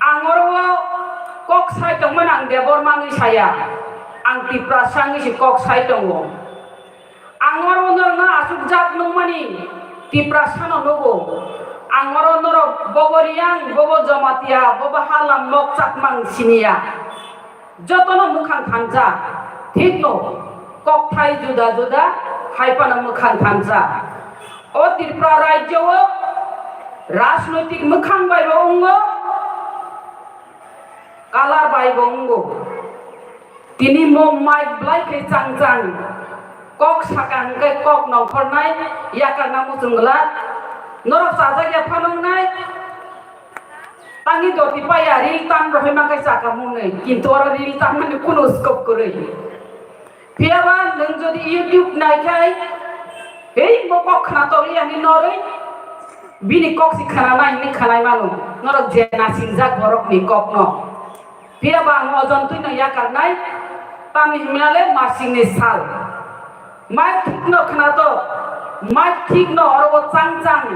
आंगरो kok sai tong manang debor mangi saya angti prasang si kok sai tong angor onor na asuk jak nung mani ti prasano nogo angor onor boboriang bobo jamatia bobo halam mok sak mang sinia jotono mukhang thanja ঠিক no kok thai juda juda haipana mukhang thanja o Tripura রাজ্য রাজনৈতিক মুখাং বাইব অঙ্গ colour বাইব অঙ্গ তিনি mic ব্লাইকে চাং চাং cock সাকাংকে cock নখরনাই ইয়াকার নাম মুসুংলা নরক সাজাগিয়া ফানংনাই tangi doti paya ril tam rohe makai saka mungai kintu ora ril tam mane kuno scope kore piaba nang jodi youtube nai kai ei bokok khana tori ani nore bini kok si khana nai ni khanai manu norok jena sinjak borok ni kok no piaba ang ojon tui no yakar nai tami himale masing ni sal mai thik no khana to mai thik no oro chang chang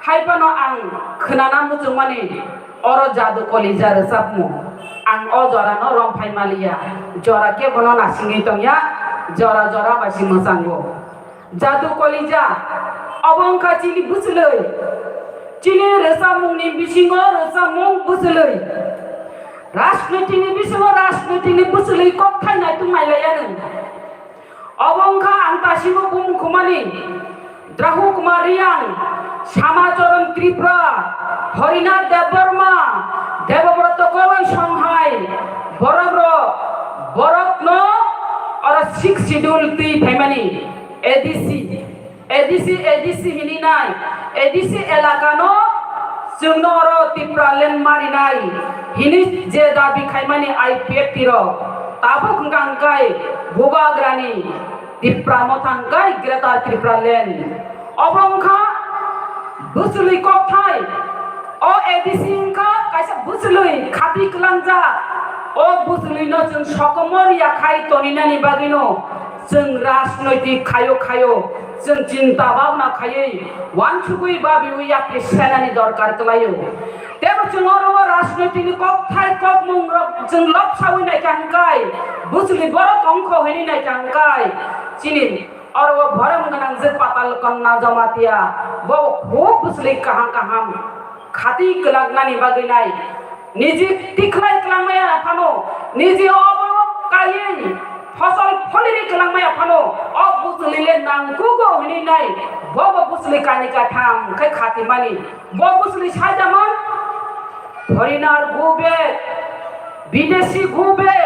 haibano ang khnana mujung mani oro jadu kolija resapmu ang o jora no romphai malia jora ke bono nasingi tongya jora jora basi mosango jadu kolija obongkha chili busloi chili resapmung ni bisingo resapmung busloi rajnaitik ni bisingo rajnaitik ni busloi kok thai nai tu mailaya obongkha ang tasimo bum khumani drahu kumariang Samacharan Tripura, Harinath Devarma, Devabrata Kawai Shanghai, Borokno, or a 6 schedule 3 family, ADC Hininai, ADC Elakano, Sunoro Tipralen Marinai, Hinis Jedabi Kaimani I Pietiro, Tabuk Gangai, Bubagrani, Tipramotangai, Greta Tripralen, Obongka. Busului kokthai o edisin ka kaisa busului khati klanja o busului no jeng sokomor ya khai toninani bagino jeng rajnaitik khayo jeng cinta bhavna khayei wanchugui babiu ya pisanani dorkar klayo tebo jengoro rajnaitik kokthai kokmung jeng lopsawi nai kangkai busului borok ongkho heni nai kangkai chini और वो भरम गनंग से पाताल कन्ना जमातिया वो खूब बुसली कहां खाती कलगना नि बगिनाई निजी तिखलाई कलंगमाया फानो निजी अबो काये फसल फलिरि कलंगमाया फानो अब बुसलीले नांगकुगो हनि नाई वो बुसली कानिका थाम खै खाती मानि वो बुसली साजामन फरिनार गुबे विदेशी गुबे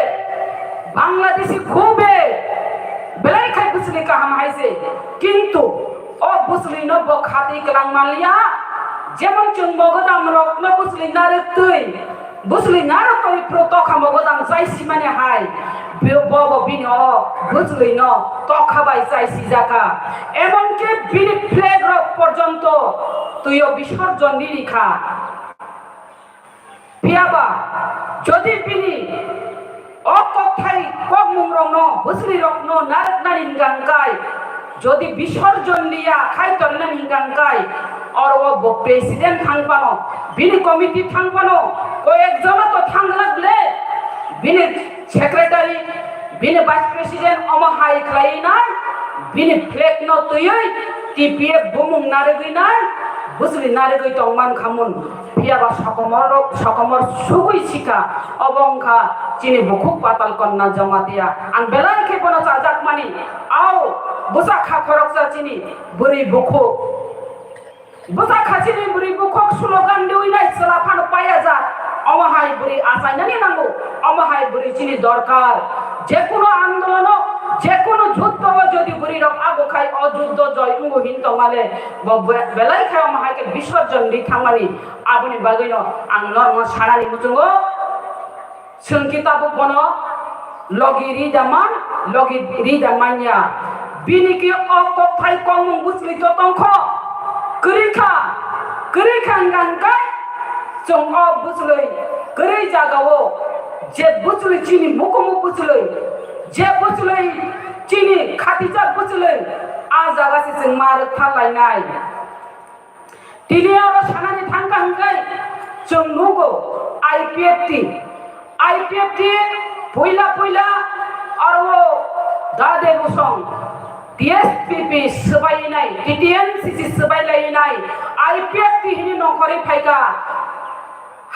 Bangladeshi गुबे belai khai busli ka ham haise kintu o busli no bo khati klang malia jemon chung mogodam rok no busli nare tui busli nare koi proto kha mogodam sai simane hai bobo bini o busli no to khabai sai sijaka emon ke bini flag rok porjonto tuyo বিসর্জন নিরিখা piaba jodi bini o kokthai kokmung rokno busli rokno narak narin gangkai jodi বিসর্জন liya khai torna hingangkai or o president thangpano bini committee thangpano ko ekjona to thanglagle bini secretary bini vice president oma hai khlainai bini flag no tuyoi tpf bumung nareginai busli naregoi tongman khamun piaba sakomor sugui sika obongkha chini bukuk patal konna jamatia ang belai ke bono sajak mani au busa kha khoroksa chini buri bukuk busa kha chini buri bukuk slogan deui nai salafan payaja amahai buri asainani nango amahai buri chini dorkar je kono andolono je kono যুদ্ধ যদি বুড়ি rock আগো খাই অযুদ্ধ জয় উঙ্গু হিন তমালে বেলাই খাই আমহাই কে বিসর্জন দি থামানি আবনি বাগৈন আং নরম সারানি মুচুঙ্গো সংকিতাবু বনো লগিরি জামানিয়া বিনিকি অকথাই কমুং বুসলি ততংখ করিখা গানকাই চং অ বুসলই করি জাগাও যে বুসলি চিনি মুকুমু বুসলই যে বুসলই chini khatija buchlei a jaga se jeng mar thalai nai tini aro sanani thangka hangkai jeng nugo IPFT poila aro dade busong TSPP sebai nai TTNCC sebai lai nai IPFT hini nokore phaika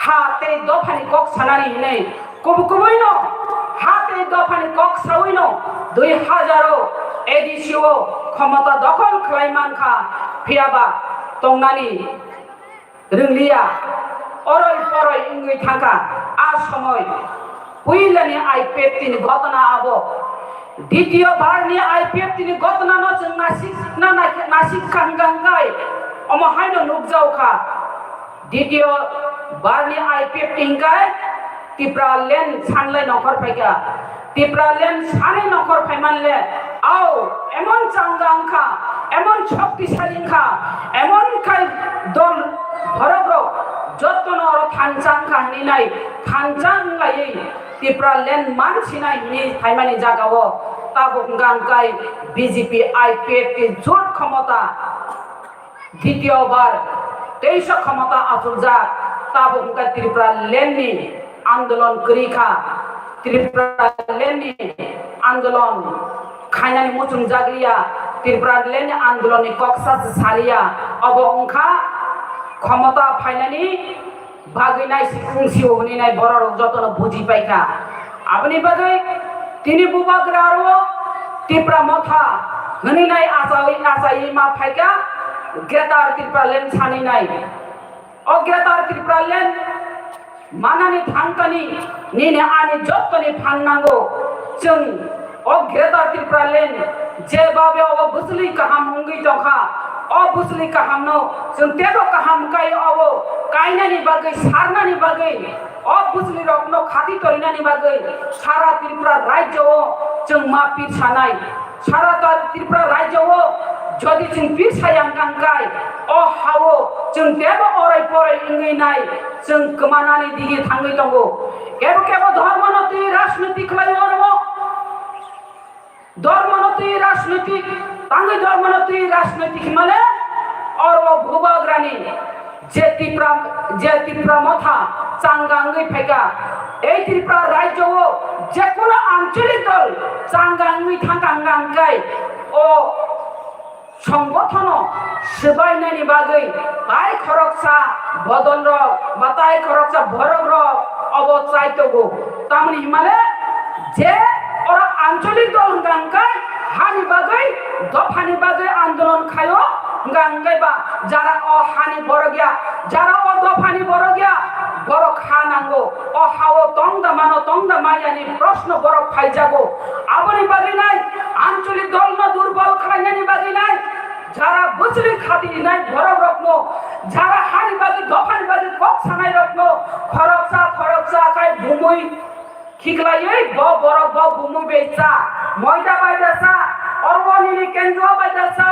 ha te do phani kok sanani hinai kubukubai no হাতে দফানি cock সাউইনো 2000 এডিসিও ক্ষমতা দখল খাইমান খা ফিয়াবা তংনানি रोंलिया अरय परय इंगै थाका आ समय पहिले IPF तिनी घटना अब द्वितीय बारनि आईपीएफ तिनी घटना न जों नासिक खांगांगाय अमहायनो नुकजावखा द्वितीय बारनि आईपीएफ तिंगाय तिप्रा लेन सानलाय नखर फायगा तिप्रा लेन सानै नखर फायमानले आव एमन चांगांखा एमन शक्तिशालीखा एमन खाय दल भरग्र जतन और थानचांखा हिनाय थानचां लायै तिप्रा लेन मानसिनाय हिनि फायमानि जागाव ताबुंगांगाय बीजेपी आईपीएफ के जोट क्षमता द्वितीय बार 23 क्षमता आसुलजा ताबुंगा त्रिपुरा लेननि आंदोलन करिखा त्रिपुरा लेननि आंदोलन खायनानि मुचुं जागलिया त्रिपुरा लेननि आंदोलननि कक्सा सालिया अब अंखा क्षमता फायनानि बागैनाय सिफुंसि हनिनाय बरर जतन बुझि पाइखा आबनि बागै तिनि बुबाग्रारो त्रिपुरा मथा हनिनाय आजायै मा फायगा ग्रेटार त्रिपुरा लेन सानिनाय अग्रेटार त्रिपुरा लेन मानानि थांकानि निने आनि जत्तनि फाननांगौ जों अग्रेटार त्रिपुरा लेन जे बाबे अब बुसलि काहाम मुंगै दंखा अ बुसलि काहामनो जों तेबो काहाम काय अब कायनानि बागै सारनानि बागै अ बुसलि रकनो खाति तरिनानि बागै सारा त्रिपुरा राज्यआव जों मा पिर सानाय सारा त्रिपुरा राज्यआव जदि जों पिर सायांगांगाय अ हावो जों तेबो अराय पराय इंगैनाय जों गोमानानै दिगि थाङै दंगौ केबो धर्मनति राजनीति खालायो धर्मनति राजनीतिक तांगे धर्मनति राजनीतिक माने और वो भूभाग्रानी जे त्रिपुरा मथा चांगांगै फायगा এই त्रिपुरा राज्य जे कोनो आंचलिक दल चांगांगै थांगांगांगाय ओ संगठन सिबायनायनि बागै बाय खरकसा बदल रक बाताय खरकसा भरग रक अब चाइतगो तामनि माने जे और आंचलिक दल गांगाय हानि बागै दफानि बागै आंदोलन खायो गांगाय बा जारा अ हानि बरगिया जारा अ दफानि बरगिया बर खानांगौ अ हावो तंदा मायानि प्रश्न बर फाइजागौ आबनि बागै नाय आंचलिक दल न दुर्बल खालायनायनि बागै नाय जारा बुसलि खाति नाय भरग रकनो जारा हानि बागै दफानि बागै कक सानाय रकनो खरकसा खाय भुमुइ खिखलायै बर बुमु बेचा मयदा बायदासा अरवनिनि केन्द्र बायदासा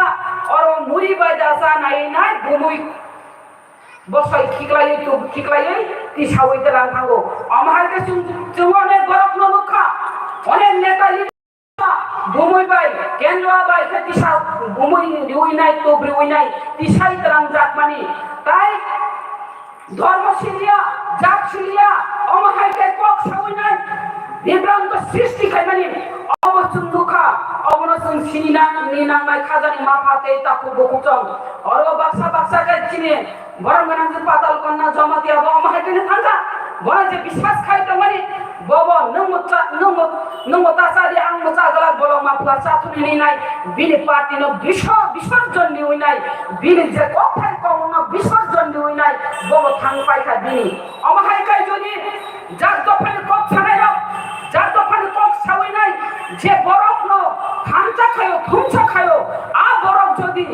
और मुरि बायदासा नाय बुमुइ बसाय खिखलायै तो खिखलायै ति सावैते लांथांगौ अमहायके जों अनेक बरकनो नुखा अनेक नेतालि बुमुइ बाय केन्द्र बाय तिसा बुमुइ रिउइनाय तो रिउइनाय तिसाय तरां जातमानि ताय धर्मसिलिया जातसिलिया अमहायके कक सावैनाय बिभ्रांत सृष्टि खायमानि अबसुं दुखा अबनसुं सिनिना निनांनाय खाजानि माफाते ताकु बकुचं और बाक्सा के चिने बरम गनांज पाताल कन्ना जमाति अब अमहायके थांगा बना जे विश्वास खाय तमानि बबो नंगतासारि आं मचा गला बलो माफला साथुनि नाय बिनि पार्टीनो विसर्जन निउइनाय बिनि जे कथाय कमनो विसर्जन निउइनाय बबो थां पाइखा बिनि अमहायके जदि जाक दफानि कक सानाय जार दफानि कक सावैनाय जे बरफनो खानचा खायो थुमचा खायो आ बरफ जदि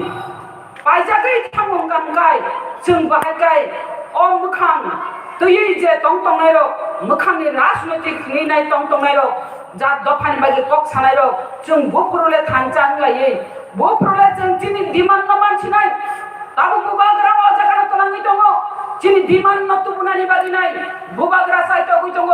पाइजागै थांगांगाय जों बाहायगाय अ मुखां तयै जे तंतंनाय र मुखांनि राजनैतिक निनाय तंतंनाय र जा दफानि बागै कक सानाय र जों बपुरले थांचां लायै बपुरले जों दिनि दिमान न मानसिनाय ताबु बुबाग्रा अजागाना तलांगि दङ जिनि दिमान न तुबुनानि बागै नाय बुबाग्रा साइतो गय दङ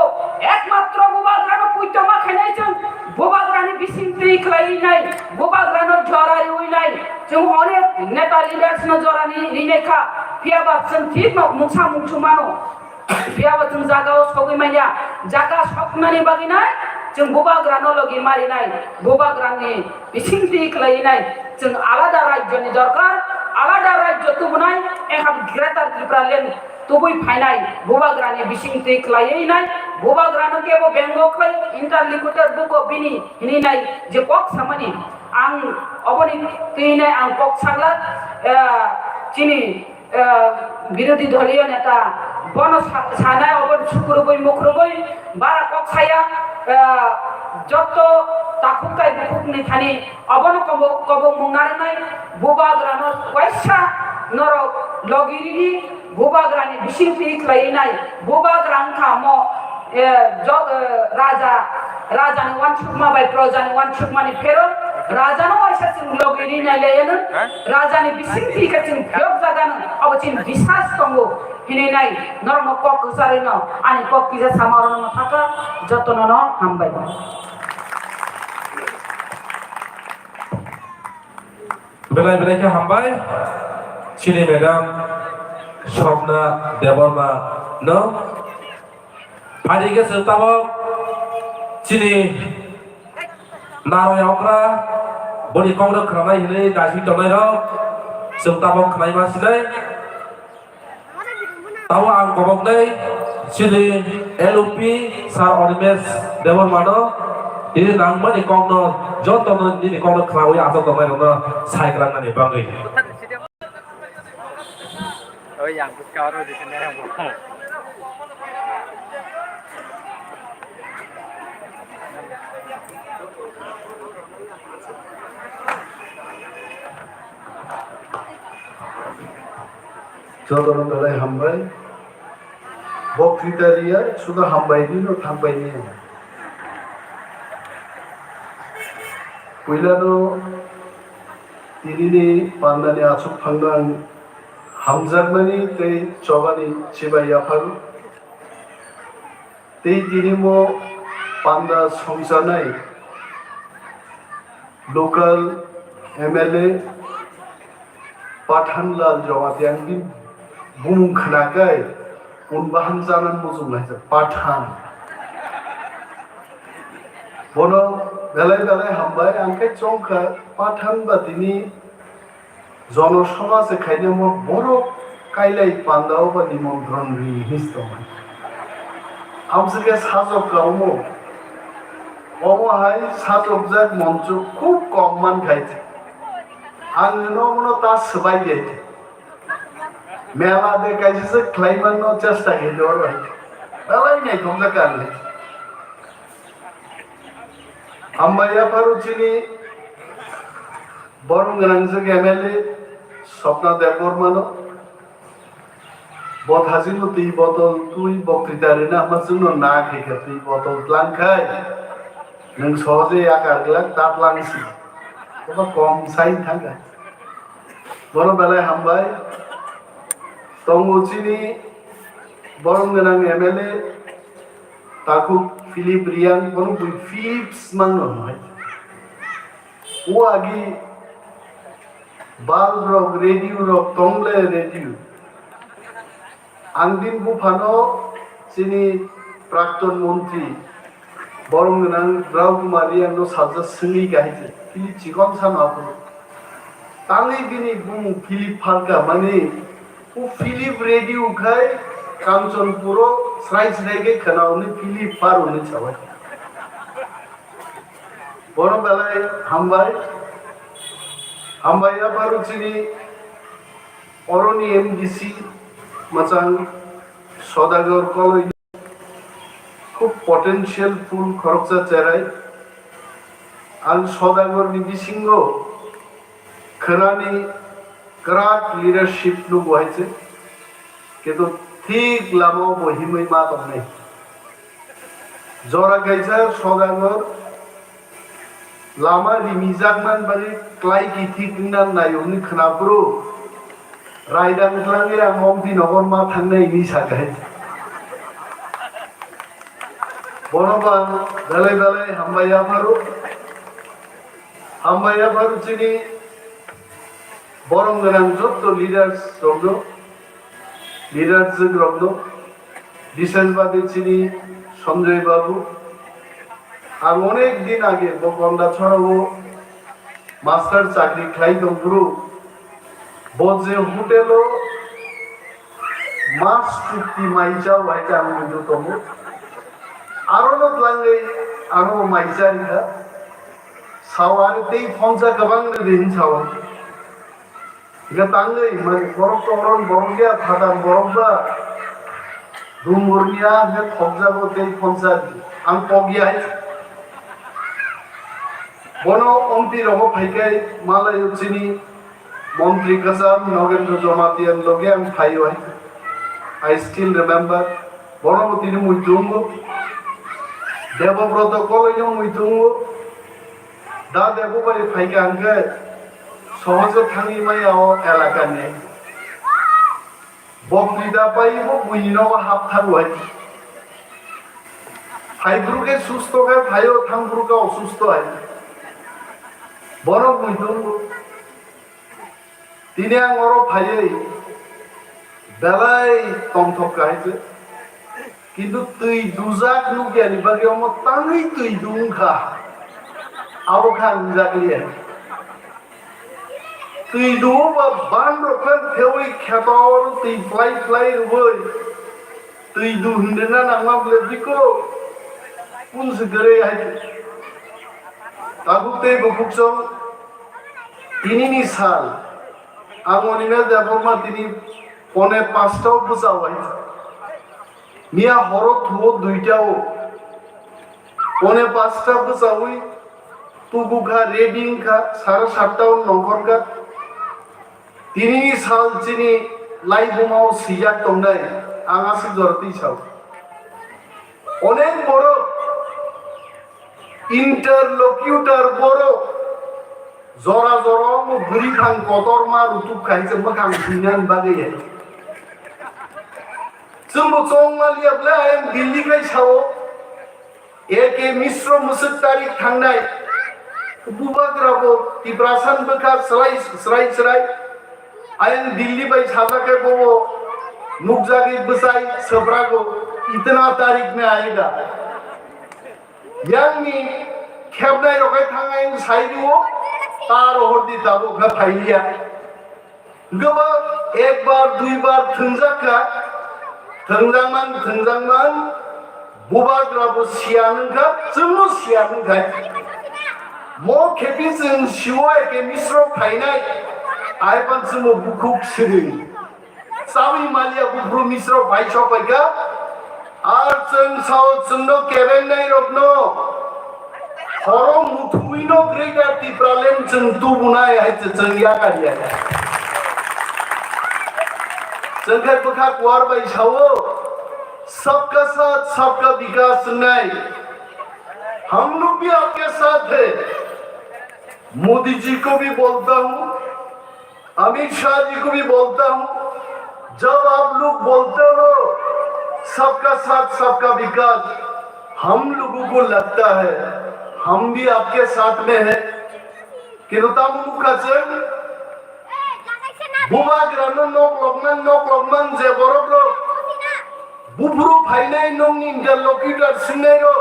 एकमात्र बुबाग्रानो पुइतमा खायनाय जों बुबाग्रानि बिसिंत्रि खालायनाय बुबाग्रानो जरारि उइनाय जों अनेक नेता लिडार्स न जरानि रिनायखा पियाबा जों थिक न मुसा मुसुमानो पियाबा जों जागाव सगैमाया जागा सपनानि बागै नाय जों बुबाग्रानो लगे मारिनाय बुबाग्रानि बिसिंत्रि खालायनाय जों आलादा राज्यनि दरकार आलादा राज्य तुबुनाय एहाब ग्रेटार त्रिपुरा लेन तुबुइ फायनाय बुबाग्रानि बिसिंत्रि खालायनाय बुबाग्रानो केबो बेंगखै इंटरलिकुटर बुको बिनि हिनिनाय जे कक सामानि आं अबनि तैनाय आं कक सागला चिनि বিরোধী দলীয় নেতা বন সানায় অবর সুকুরবই মুখরবই বারা কক্সায়া যত তাকুকাই বুকুকনি থানি অবন কব মুনারনাই বুবাগ্রানো ওয়াইসা নর লগিরিনি বুবাগ্রানি বিশিংপি ক্লাইনাই বুবাগ্রাং খামো রাজানি ওয়ান সুকমা বাই প্রজানি ওয়ান সুকমানি ফেরত রাজানো ওয়াইসা চিং লগিরি নাইলেন রাজানি বিশিংপি কাচিং ফেরত জাগান অবচিন বিশ্বাস তঙ্গো হিনে নাই নরম কক সারিন আনি কক কিজা সামারণ থাকা যতন ন হামবাই বেলায় বেলায় হামবাই চিনি ম্যাডাম স্বপ্না দেবর্মা ন ফারিকে সেতাবক চিনি নারয়করা বলি কংগ্রেস খানাই হিনে দাসি টনাই রক সেতাবক খানাই মাসিলাই tahu ang kobok dai sili LUP sar ormes devon mano ini nang mani kongno joto no ini kongno klawi aso to mai no sai kran na ni bangai oh yang karo di sini yang Jodoh belai hambai, bokti dia sudah hambai ni no hambai ni. Pula no ini ni pandai ni asuk panggang hamzat mani te cobani cibai apa te ini mo panda somsanai local MLA Pathanlal Jawat yang di bumung kenagai unbahan jalan musuh lah Pathan. Bono belai hambai angkat congka Pathan batini jono समाज से खाइने mo boro kailai pandao ba nimondron ri histomai. Amsike sajok kaumo omo hai sajok jak moncho খুব কম মান খাইছে ang nono ta sebai yete mela de kaisi se klaiman no chesta ke dor bai balai nei thomda karle amma ya paru chini borong rangse ke MLA Swapna দেবর মানো বত হাসিনো তুই বোতল তুই বক্তৃতারে না আমার জন্য না খেয়ে তুই বোতল লাং খাই নং সহজে আকার গ্লাক তাপ লাংছি তোমার কম সাইন থাকা বড় বেলায় হামবাই তঙ্গচিনি বরং গোনাং MLA তাকু ফিলিপ রিয়াং বরং ফিলিপস মাংনো হয় ও আগে বাল রক রেডিও রক তংলে রেডিও আংদিন বুফানো চিনি প্রাক্তন মন্ত্রী বরং গোনাং রাও কুমারী আংনো সাজা সিংনি গাইছে ফিলিপ চিকন সানাবো তাঙ্গি দিনি বুম ফিলিপ ফালকা মানে ও ফিলিপ রেডিও খাই কাঞ্চনপুরো স্রাইস রেগে খানাওনি ফিলিপ পারোনি সবাই বড় বেলায় হামবাইয়া পারো চিনি অরণি MDC মাচাং সদাগর কলেজ খুব পটেনশিয়াল ফুল খরচা চেরাই আর সদাগর নিধি সিংহ খানানি করাট লিডারশিপ লোক হয়েছে কিন্তু ঠিক লামো বহিমই মা তমনে জরা গাইছা সদাগর লামা রিমিজাকমান বাড়ি ক্লাই কি ঠিক না নাই উনি খানাপুরো রাইডাং ক্লাঙ্গে মমতি নগর মা থাকনাই নি সাকাই বনবান বেলায় বেলায় হামবাইয়া পারো চিনি বরং গোনাং যত লিডার্স রগ্ন বিশেষবাদী চিনি সঞ্জয় বাবু আর অনেক দিন আগে বকন্দা ছড়াবো মাস্টার চাকরি খাই দম্পুরু বজে হোটেলও মাস চুক্তি মাইচাও ভাইটা আমি যতম আরো নত লাঙ্গে আরো মাইচারিখা সাওয়ারে তেই ফংসা গোबां দিন সাওয়া Iga tangai man borok to orang borok dia thadam borok ba rumurnya he thokja go tei khonsa ang pogia hai bono omti rogo phaikai malai uchini মন্ত্রী কাসাম নগেন্দ্র জমাতিয়ান লগে আমি খাই হয় আই স্টিল রিমেম্বার বনমতিনি মুইতুঙ্গ দেবব্রত কলেজও মুইতুঙ্গ দা দেববাড়ি ফাইকে আঙ্কে সহজে থাঙি মাইয়াও এলাকা নেই বক্তৃতা পাইব বুঝিনব হাফ থাকবাই ফাইব্রুকে সুস্থ হয় ফাইও থাংব্রুকে অসুস্থ হয় বড় মুইতুঙ্গ তিনি আঙর ভাইयै বেলাই তমথকা হয়েছে কিন্তু তুই দুজাক নুকিয়ানি বাকি অম তাঙি তুই দুংখা আবো খা নুজাকলিয়া তুই দু বা বান রকম ফেউই খেতর তুই ফ্লাই ফ্লাই রুবই তুই দু হিন্দেনা নামা বলে দিকো কোন সিগরে আইছে তাগুতে বকুকসং তিনিনি সাল আমনিনা দেবমা তিনি পনে 5টাও বুঝাওয়াই মিয়া হরত হো 2টাও পনে 5টা বুঝাওই তুগুখা রেডিং খা 7:30টাও নগরকা তিনি সাল চিনি লাইফমাও সিজাক তংনাই আঙাসি জরতি ছাও অনেক বড় ইন্টারলোকিউটর বড় জরা জরম বুড়ি খান কতর মা রুতুক খাইছে মখান সিনান বাগে जोंबो चंमालियाब्ला आं दिल्लीनिफ्राय साव एके मिश्र मुसुक तारिख थांनाय बुबाग्राबो तिब्रासान बखा स्राय आं दिल्ली बाय साजाके बोबो नुकजागी बसाई सब्रागो इतना तारीख में आएगा यांगनी खेबनाय रखाय थांगाय साइदुओ तार हरदि दाबो गा फाइलिया गोबा एक बार दुई बार थंजाका थंजांमान बुबाग्राबो सियानंगा जोंनो सियानंगा मो खेपि जों शिव एके मिश्र फाइनाय आइपान जोंनो बुकुक सिरि साबि मालिया बुब्रु मिश्र फाइसपायगा आर जों साव जोंनो केबेननाय रबनो हरो मुथुइनो ग्रेटर तिप्रालेम जों तुबुनाय हायचे जों यागारिया जंगल बखा कुआर बाई छावो सबका साथ सबका विकास नहीं हम लोग भी आपके साथ है मोदी जी को भी बोलता हूँ अमित शाह जी को भी बोलता हूँ जब आप लोग बोलते हो सबका साथ सबका विकास हम लोगों को लगता है हम भी आपके साथ में है किरोता मुखा चंग बुबाग्रानो नोकलकमान जे बरबलो बुब्रु फाइनाय नंनि इंटरलकिउटर सिंनायरो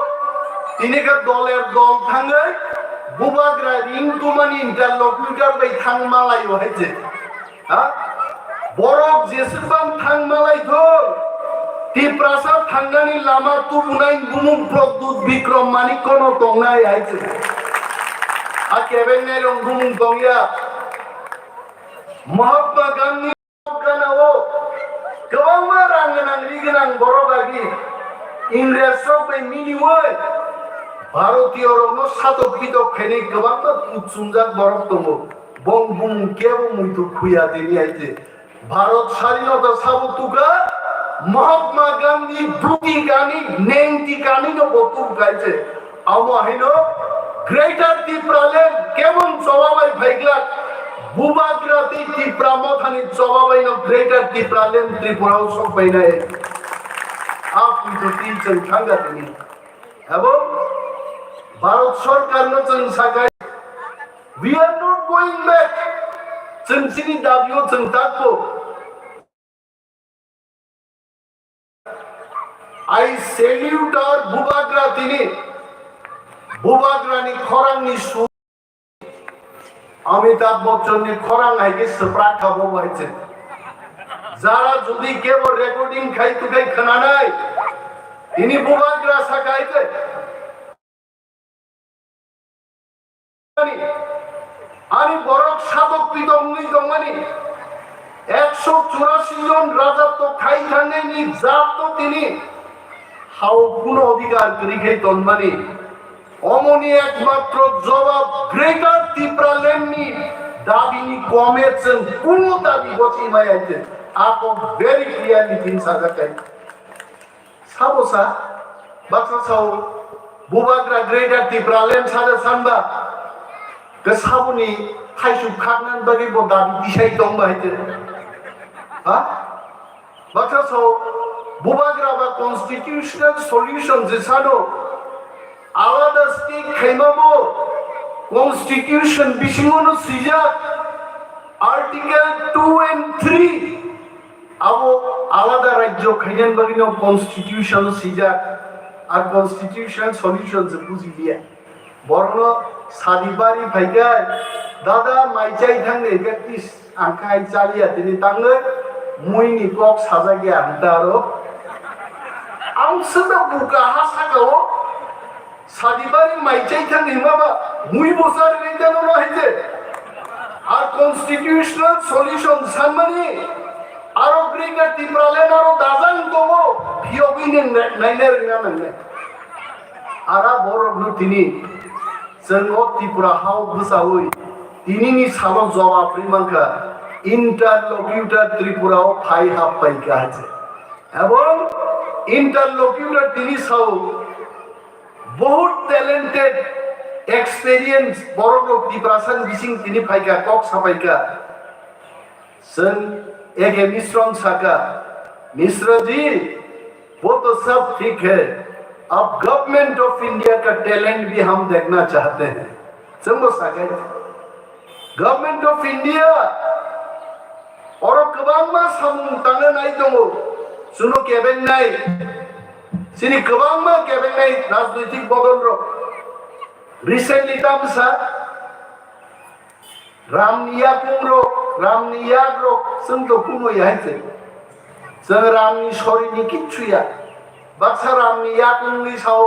इनिका दलेर दल थाङै बुबाग्रा रिंटुमानि इंटरलकिउटर बाय थां मालायो हायजे हा बरक जेसेबां थां मालायखो तिप्रासा थांनानै लामा तुबुनाय गुमुं प्रदुत बिक्रम मानिकनो दंनाय हायजे आ केबेननाय रं गुमुं दंया महात्मा गांधी गानावो गोबां रांगोनां रिगोनां बर'गागि इंग्रेजफ्राव बे मिनिवै भारतीय रंनो सातकित खायनै गोबां उत्सुंजाक बरफ दङ बं बुं केबो मुइतु खुया देनि आइते भारत स्वाधीनता साबुतुका महात्मा गांधी ब्रुकी गानी नेंति गानी नो बतु गाइते आमो हाइनो ग्रेटर तिप्रालेम केमन जवाबाय फाइग्ला बुबाग्राती त्रिपुरा मथानि जवाबायनो ग्रेटर तिप्रालेम त्रिपुराव सफैनाय आप तो तीन जों थांगानि एबं भारत सरकारनो जों सागाय we are not going back जों सिनि दाबियो जों ताको आई सैल्यूट आवर बुबाग्रानि खरांनि अमिताभ बच्चन ने खरां हाइके सप्रा खाबो बायचे जारा जुदि केवल रेकर्डिंग खाइ तुखाइ खोनानाय इनि बुबाग्रा साखायते आनि बरक साबक पिदंनि दंमानि 184 জন রাজত্ব খাই থাকেনি জাত তো তিনি হাও কোন অধিকার করি খাই তন্মানি অমনি একমাত্র জবাব গ্রেটার ত্রিপুরাল্যান্ডনি দাবিনি কমেছেন কোন দাবি বসি মায়াইতে আপো ভেরি ক্লিয়ারলি তিন সাজাকাই সাবসা বাক্সা সাও বুবাগ্রা গ্রেটার ত্রিপুরাল্যান্ড সাজা সানবা কে সাবনি थाइसु खागनान बागै बो दाबि दिसाइ दं बायते हा बाथ्रा सौ बुबाग्रा बा कन्स्टिट्यूशनल सल्यूशन जे सानो आलादा स्टेट खैमाबो कन्स्टिट्यूशन बिसिङावनो सिजाक आर्टिकल 2 and 3 आबो आलादा राज्य खैनान बागैनो कन्स्टिट्यूशन सिजाक आर कन्स्टिट्यूशन सल्यूशन जे बुजिलिया बरनो सादिबारि फाइगाय दादा माइचाइ थांने प्रेक्टिस आंखाय चालिया तिनि तांनो मुइनि कक साजा गया हंतारो आं सदा बुका हासागाव सादिबारि माइचाइ थांने माबा मुइ बसार रेजानो नहिते आर कन्स्टिट्यूशनल सल्यूशन सानमानि आरो ग्रेगार त्रिपुराल्यान्ड आरो दाजां दङो फियबिनि नायनो रोङा नोंने आरा बरनो तिनि जों त्रिपुरा हाव गोसावै तिनिनि सालो जवाब रिमांका इंटरलोक्यूटर त्रिपुराव फाइ हाबबायगा আছে এবং इंटरलोक्यूटर तिनि साव बहुत टैलेंटेड एक्सपीरियंस बरनो त्रिपुरासन बिसिं तिनि फाइगा कक साबायगा जों एके मिश्रण साका मिश्र जी वो तो सब ठीक है अब गवर्नमेंट ऑफ इंडिया का टैलेंट भी हम देखना चाहते हैं समझो साका गवर्नमेंट ऑफ इंडिया और गोबां मा सामुं तांनो नाय दङ सुनो केबेंनाय सिनि गोबां मा केबेंनाय राजनैतिक बदल रो रिसेंटली तामसा रामनिया रो जों तो कुनो याइसे जों रामनि सरिनि किछुया बाक्सा रामनिया कुंनि साव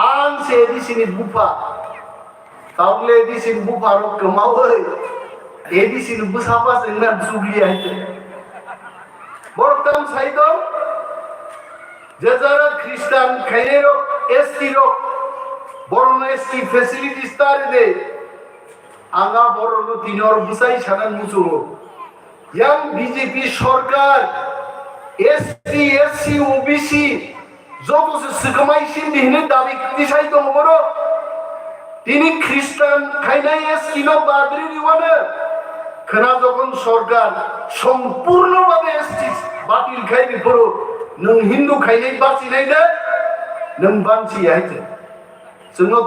आं से दिसिनि बुफा तावले दिसिन बुफारो कमावै एदिसिन बुसापा जोंना जुगलिया है बरतम साइदो जेजारा ख्रिस्टान खाइनेरो एसटी रो बरनो एसटी फैसिलिटीज तारे दे आंगा बरनो दिनर बुसाई सानान मुसुरो यां बीजेपी सरकार एसटी एससी ओबीसी जतो से सिखमाइसिन दिने दाबि दिसाइ दङ बरो তিনি খ্রিস্টান খাইনাই এসছিল বাদরি দিওয়ানে খনা যখন সরকার সম্পূর্ণভাবে এসটি বাতিল খাইনি পড়ো নং হিন্দু খাইনাই বাঁচি নাই দে নং বাঁচি আইতে जोंनो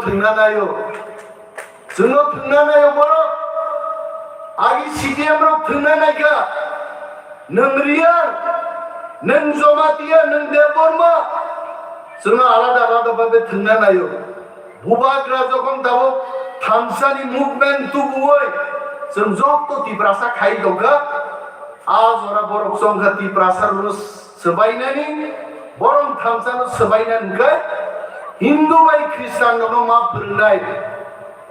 थुंना नायो बरो आगि सीडीएम रो थुंना नायका नों रिया नों जमातिया नों देवबर्मा जोंनो आलादा आलादा भाबे थुंना नायो बुबाग्रा जखन दाबो थामसानि मुभमेन्ट तुबुय जों जत्तो तिप्रासा खाइ दंगा आज ओरा बरक संघा तिप्रासा रुस सबाइनानि बरं थामसानो सबाइनानगै हिंदू बाई ख्रिस्टान नो मा फोरोंनाय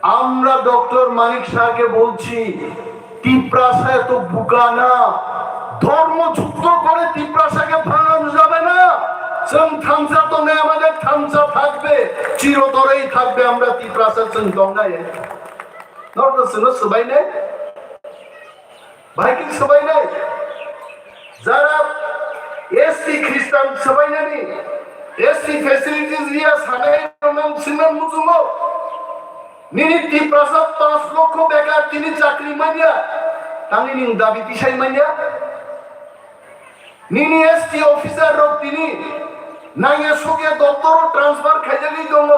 আমরা ডক্টর মানিক শাহকে বলছি তিপ্রাসায় তো বুকানা ধর্ম যুদ্ধ করে তিপ্রাসাকে ভাঙানো যাবে না जों थामसा तो ने আমাদের थामसा থাকবে চিরতরেই থাকবে আমরা তিপ্রাসা जों দংনায় নরদ সুনো সবাইনে ভাইকিং সবাইনে যারা এসটি খ্রিস্টান সবাইনানি এসটি ফ্যাসিলিটিজ দিয়া সানাই নাম সিনাম মুজুমো নিনি তিপ্রাসা 5 লক্ষ বেকার তিনি চাকরি মাইয়া তানি নিং দাবি দিশাই মাইয়া নিনি এসটি অফিসার রক তিনি नाया सोगे दफ्तर ट्रांसफर खाइजालि दङ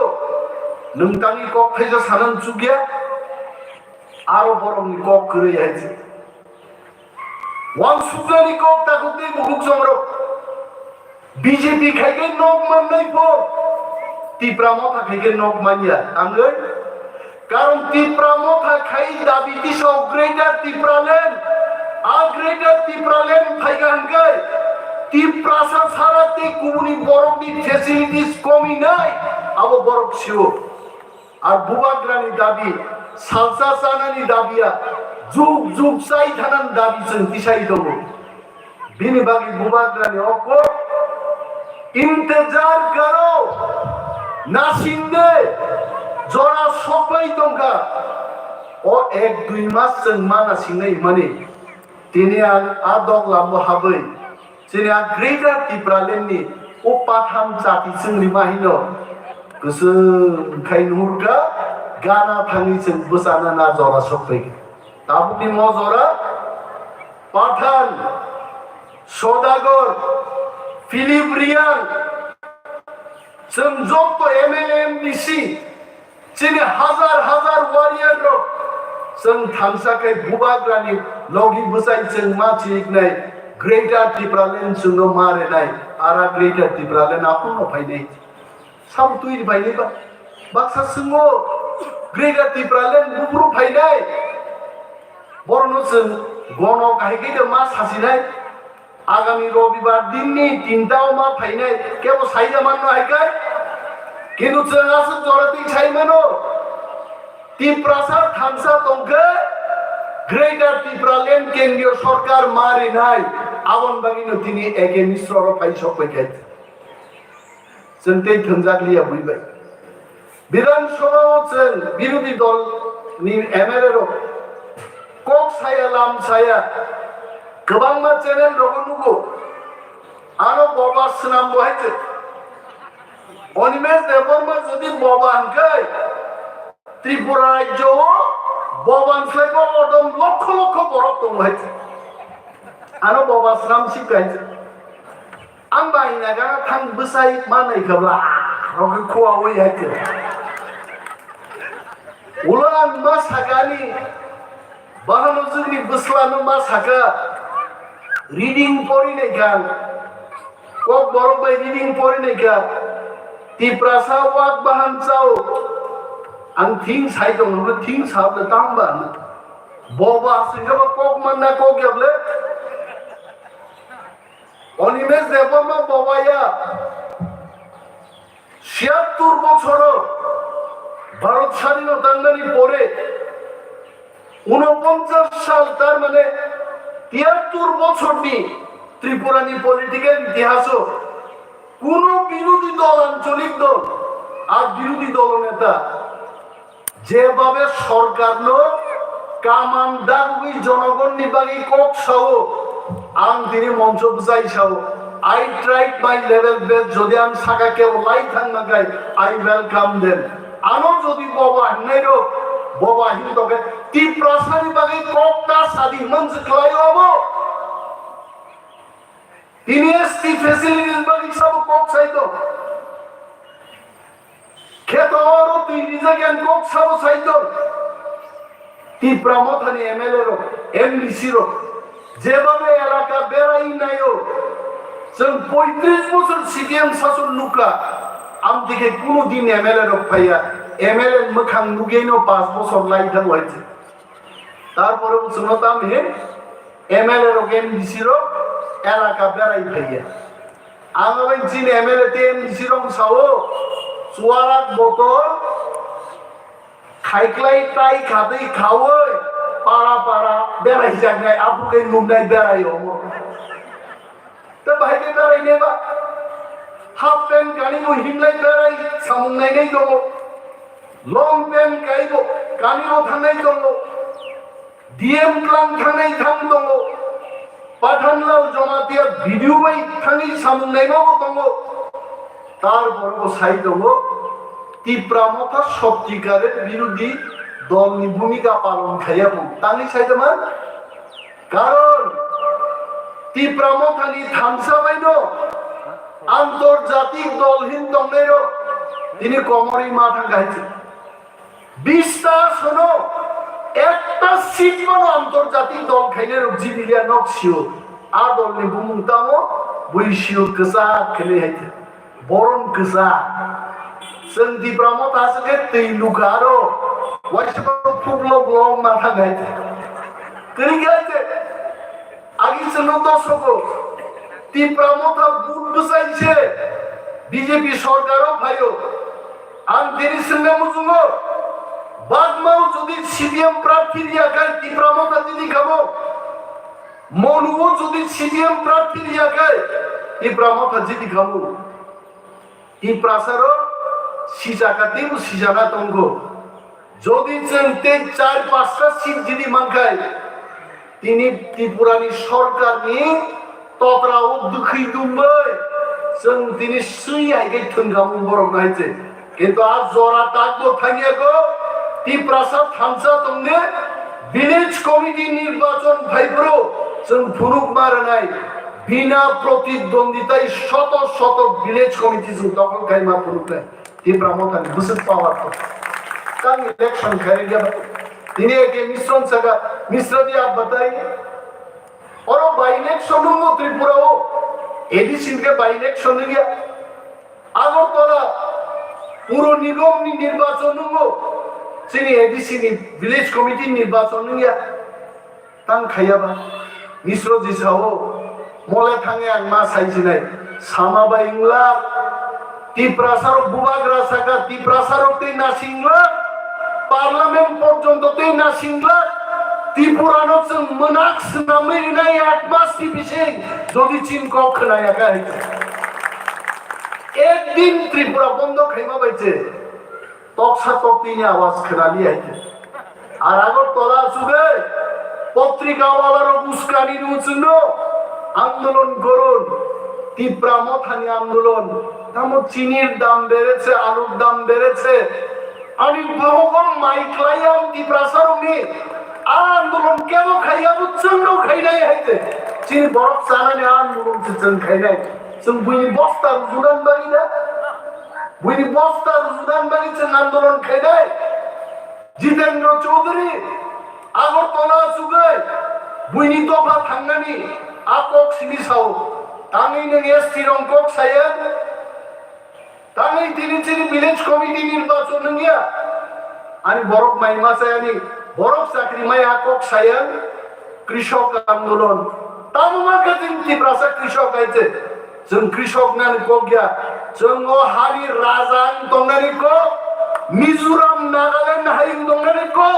नोंथांनि कक खाइजा सानान जुगिया आरो बरंनि कक करै आइजे वां सुजानि कक ताखौ दे बुक जमरो बीजेपी खाइगे नक माननाय फो तिप्रामो खाइगे नक मानिया आङो कारण तिप्रामो खाइ दाबि दिसौ ग्रेटर तिप्रालेन आ ग्रेटर तिप्रालेन फाइगा हंगाय तिप्रासा साराते कुबुनि बरकनि फेसिलिटीज कमी नाय आबो बरक सिउ आर बुबाग्रानि दाबि सालसा सानानि दाबिया जुग जुग साई थानान दाबी जों दिसाइ दङ बिनि बागै बुबाग्रानि अको इंतजार करो नासिंदे जरा सफाई दंगा ओ एक दुई मास जों मा नासिंनाय माने दिनै आदग लाबो हाबै दिनै ग्रेटार टिप्रालेन्डनि उपाथाम जाति जों रिमाहिनो गोसो खायनुहुरगा गाना थाङि जों बोसाना ना जरा सफाई ताबुनि मजरा पाठान सदागर फिलिप रियान जों जब एमएलएमडीसी जोंनि हाजार हाजार वारियर जों थांसाखै बुबाग्रानि लगी बोसाइ जों माथिनाय ग्रेटार टिप्रालेन्ड जों मारेनाय आरा ग्रेटार टिप्रालेन्ड आफुनो फायनाय साम तुइ फायनाय बाक्सा सिङो ग्रेटार टिप्रालेन्ड बुब्रु फायनाय बरनो जों गन गायगैदो मा सासिनाय आगामी रविबार दिननि तिनटाव मा फायनाय केवल साइजा माननो हायखाय किन्तु जों आसो जरती साइमानो तिप्रासा थांसा दंखो ग्रेटार टिप्रालेन्ड केन्द्रीय सरकार मारिनाय आवन बागिनो दिनै एके मिश्र फाइ सफैखाय जों दै थोंजाग्लिया बुइबाय विधानसभायाव जों बिरोधी दलनि एमएलए कक साया लाम साया गोबां मा चेनेल रगनुगो आरो बाबा सुनाम बहायছে অনিমেষ দেববর্মা যদি বাবা আনকাই ত্রিপুরা রাজ্য বাবা আনসাই বড়ম লক্ষ লক্ষ বড় দং হয়েছে আরো বাবা সুনাম শিখাইছে आं बायना गाना थां बोसाइ मानायखौब्ला रगे खुवावै हायছে उलान मा सागानि बाहानो जोंनि बोस्लानो मा सागा रिडिं फरायनाय गान कक बरबाय रिडिं फरायनाय गान तिप्रासा वाक बाहान चाव आं थिं साइदं न थिं साबले तांबा बबा सिंगबा कक मानना कक याबले অনিমেষ দেববর্মা বাবায়া ৭৬ বছর ভারত স্বাধীনতার পরে ৪৯ সাল তার মানে ৭৩ বছরনি ত্রিপুরানি পলিটিক্যাল ইতিহাস কোন বিরোধী দল আঞ্চলিক দল আর বিরোধী দল নেতা যেভাবে সরকার কামান্ডার ওই জনগণ নিবাগী কক সহ आं दिनै मंच बुजाय Sao I tried my level best যদি আমি সাকা কেও লাই থাংনা গাই I welcome them আনো যদি বাবা আননাইরো বাবা হিন তবে তি প্রশ্ননি বাকি ককটা সাদি মঞ্চ খলাইও আবো তিনি এসটি ফ্যাসিলিটিস বাকি সব কক চাইতো খেত আর তুই নিজে জ্ঞান কক সব চাইতো তি প্রমথনি এমএলএ রো এমডিসি রো যেভাবে এলাকা বেড়াই নাইও जों 35 বছর সিপিএম শাসন নুকা আম দিকে কোনদিন এমএলএ রফাইয়া এমএলএ মুখাং নুগেনো 5 বছর লাইথাং হইছে তারপরে সুনতাম হে এমএলএ রগেন ডিসিরো এলাকা বেড়াই ফাইয়া আঙ্গাবেন চিন এমএলএ তে এমডিসিরং সাও সুয়ারাক বোতল খাইক্লাই টাই খাতেই খাওয় পাড়া পাড়া বেড়াই জায়গায় আপুকে নুমনাই বেড়াই হবো তো বাইরে বেড়াই নেবা হাফ প্যান্ট গানিও হিমলাই বেড়াই সামুংনাই নেই দङ লং প্যান্ট গাইবো গানিও থানাই দङ ডিএম ক্লাং থানাই থাং দङ পাঠানলাও জমাতিয়া ভিডিও বাই থানি সামুংনাই মাবো দङ তারপরও সাই দङ তীব্রামতা সত্যিকারের বিরোধী দলনি ভূমিকা পালন খাইয়াবো তানি সাইদমান কারণ তীব্রামতানি থামসা বাইনো আন্তর্জাতিক দলহীন দলের তিনি কমরি মাথা গাইছে 20টা শোনো একটা সিট মানে আন্তর্জাতিক দল খাইনের জিবিলিয়া নকশিও আ দলনি বুমুংতামো বইশিও কসা খেলে হাইছে বরণ কসা जों তীব্রামত আসলে তৈ লুকারো ওয়াইসব ফুগলো ব্লং মাথা গাইছে তিনি গাইছে আগে ছিল দর্শক তীব্রামত বুট বসাইছে বিজেপি সরকারও ভাইও আন তিনি সঙ্গে মুজুঙ্গ বাগমাও যদি সিপিএম প্রার্থী দিয়া খায় ত্রিপুরা মতা দিদি খাবো মনুও যদি সিপিএম প্রার্থী দিয়া খায় ত্রিপুরা মতা দিদি খাবো ত্রিপুরাসারও সিজাকাতিম সিজানা তঙ্গ যদি চিনতে 4-5টা সিট যদি মাঙ্গায় তিনি ত্রিপুরানি সরকার নিয়ে ততরাও দুঃখী দুম্বই जों दिनै सुइयायै थोंगाम बरम नायजे किन्तु आज जरा ताकबो थांगियागो टिप्रासा थांसा दंने विलेज कमिटी निर्वाचन भाइब्रो जों फुरुक मारनाय बिना प्रतिद्वंदिताय शत शत विलेज कमिटी जों दखल खायमा फुरुकनाय टिप्रा मतानि बुसुत पावार तो कां इलेक्शन खायगा दिनै के मिश्रण सगा मिश्रदी आप बताई और बाय इलेक्शन हो त्रिपुराओ एडिसिन के बाय इलेक्शन गया আগরতলা পুর নিগম নির্বাচন हो जोंनि एडिसिन विलेज कमिटी निर्वाचन गया तां खायाबा मिश्र जिसाओ मले थांगे आं मा साइजिनाय सामा बाइंगला टिप्रासार बुबाग्रा साका टिप्रासार ते नासिंगला पार्लामेंट पर्यन्त ते नासिंगला ত্রিপুরানো जों मोनाक्स नामै नाय आत्मास्ति बिसे যদি চিন কক খনায়া গায় একদিন ত্রিপুরা বন্ধ খাইমা বাইছে তকসা তকতিনি আওয়াজ খনালি আইছে আর আগর তলা সুবে পত্রিকাওয়ালার উস্কানি নুচুন আন্দোলন করুন ত্রিপুরা মথানি আন্দোলন দাম চিনির দাম বেড়েছে আলুর দাম বেড়েছে আমি বহুকম মাইক্লাইয়াম ত্রিপুরাসারুনি आंदोलन केनो खाइया बुच्चंगो खाइनाय हायते चिन बरफ सानानि आंदोलन चिन खाइनाय जों बुइनि बस्ता रुजुदान बारिना बुइनि बस्ता रुजुदान बारि जों आंदोलन खाइनाय जितेन्द्र चौधुरी আগরতলা सुगै बुइनि दफा थांनानि आकक सिमिसाव ताङै नों एसटि रंकक सायेन ताङै दिनै चिनि विलेज कमिटी निर्वाचन नोंगिया आनि बरफ माइमा सायानि बरफ चाकरी माया कक सायन कृषक आंदोलन तामुमा गजिन टिप्रासा कृषक आइছে जों कृषक नानि को गया जों हारि राजा दंनानि को मिजोराम नागालैंड हारिं दंनानि को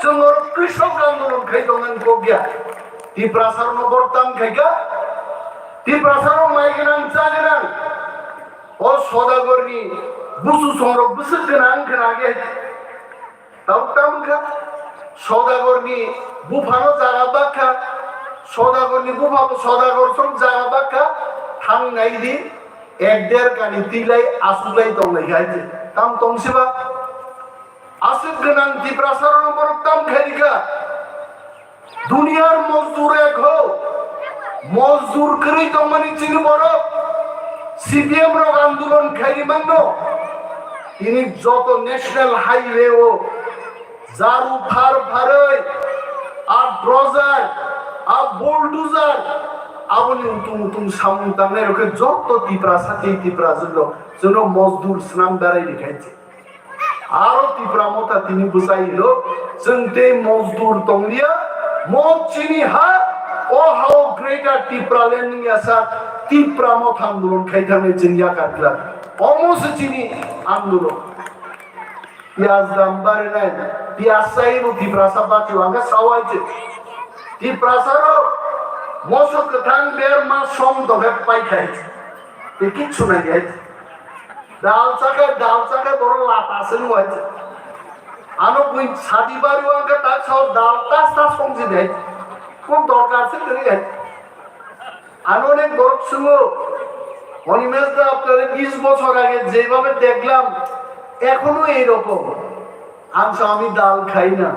जों कृषक आंदोलन खाइ दंनानि को गया टिप्रासार न बरताम खाइगा टिप्रासार माइगनां जागनां ओ सदागरनि बुसु संरक बुसु गोनां गोनागे तामका सौदागरनि बुफानो जागा बाखा सौदागरनि बुफाबो सौदागर सम जागा बाखा थांनायदि 1-1.5 गानि तिलाय आसुलाय दंनाय गायजे ताम तंसिबा आसिफ गोनां टिप्रासारन बरक ताम खारिका दुनियार मजदूर एक हो मजदूर करै दंमानि चिनि बरक सीपीएम रो आंदोलन खारि मांनो इनि जत नेशनल हाईवे ओ जारू फार फारै आ ड्रजार आ बुलडोजार आबनि उतुम सामुं तांनाय रखे जत टिप्रा साथि टिप्रा जोंनो मजदूर स्नाम दाराय देखायছে आरो टिप्रा मता तिनि बुजाइलो जों ते मजदूर तंलिया मचिनि हा ओ हाउ ग्रेटर टिप्रा लेन्डिं आसा टिप्रा मत आंदोलन खायथांनाय जोंनिया काटला अलमोस्ट चिनि आंदोलन पियाज दाम बारायनाय पियाज साइबो टिप्रासा बाथियो आंगा सावायचे टिप्रासारो मोसो गोथां 1.5 मास सम दगे पाइखायचे बे किच्छु नाय गायचे दाल चाके बरो लातासो नुवायचे आनो बुइ सादि बारियो आंगा ता साव दाल तास संजि देय कोन दरकारছে করে গায়ছে আনো অনেক গরব শুনো অনিমেষদা আপনাদের 20 বছর আগে যেভাবে দেখলাম এখনো এই রকম আমি ডাল খাই না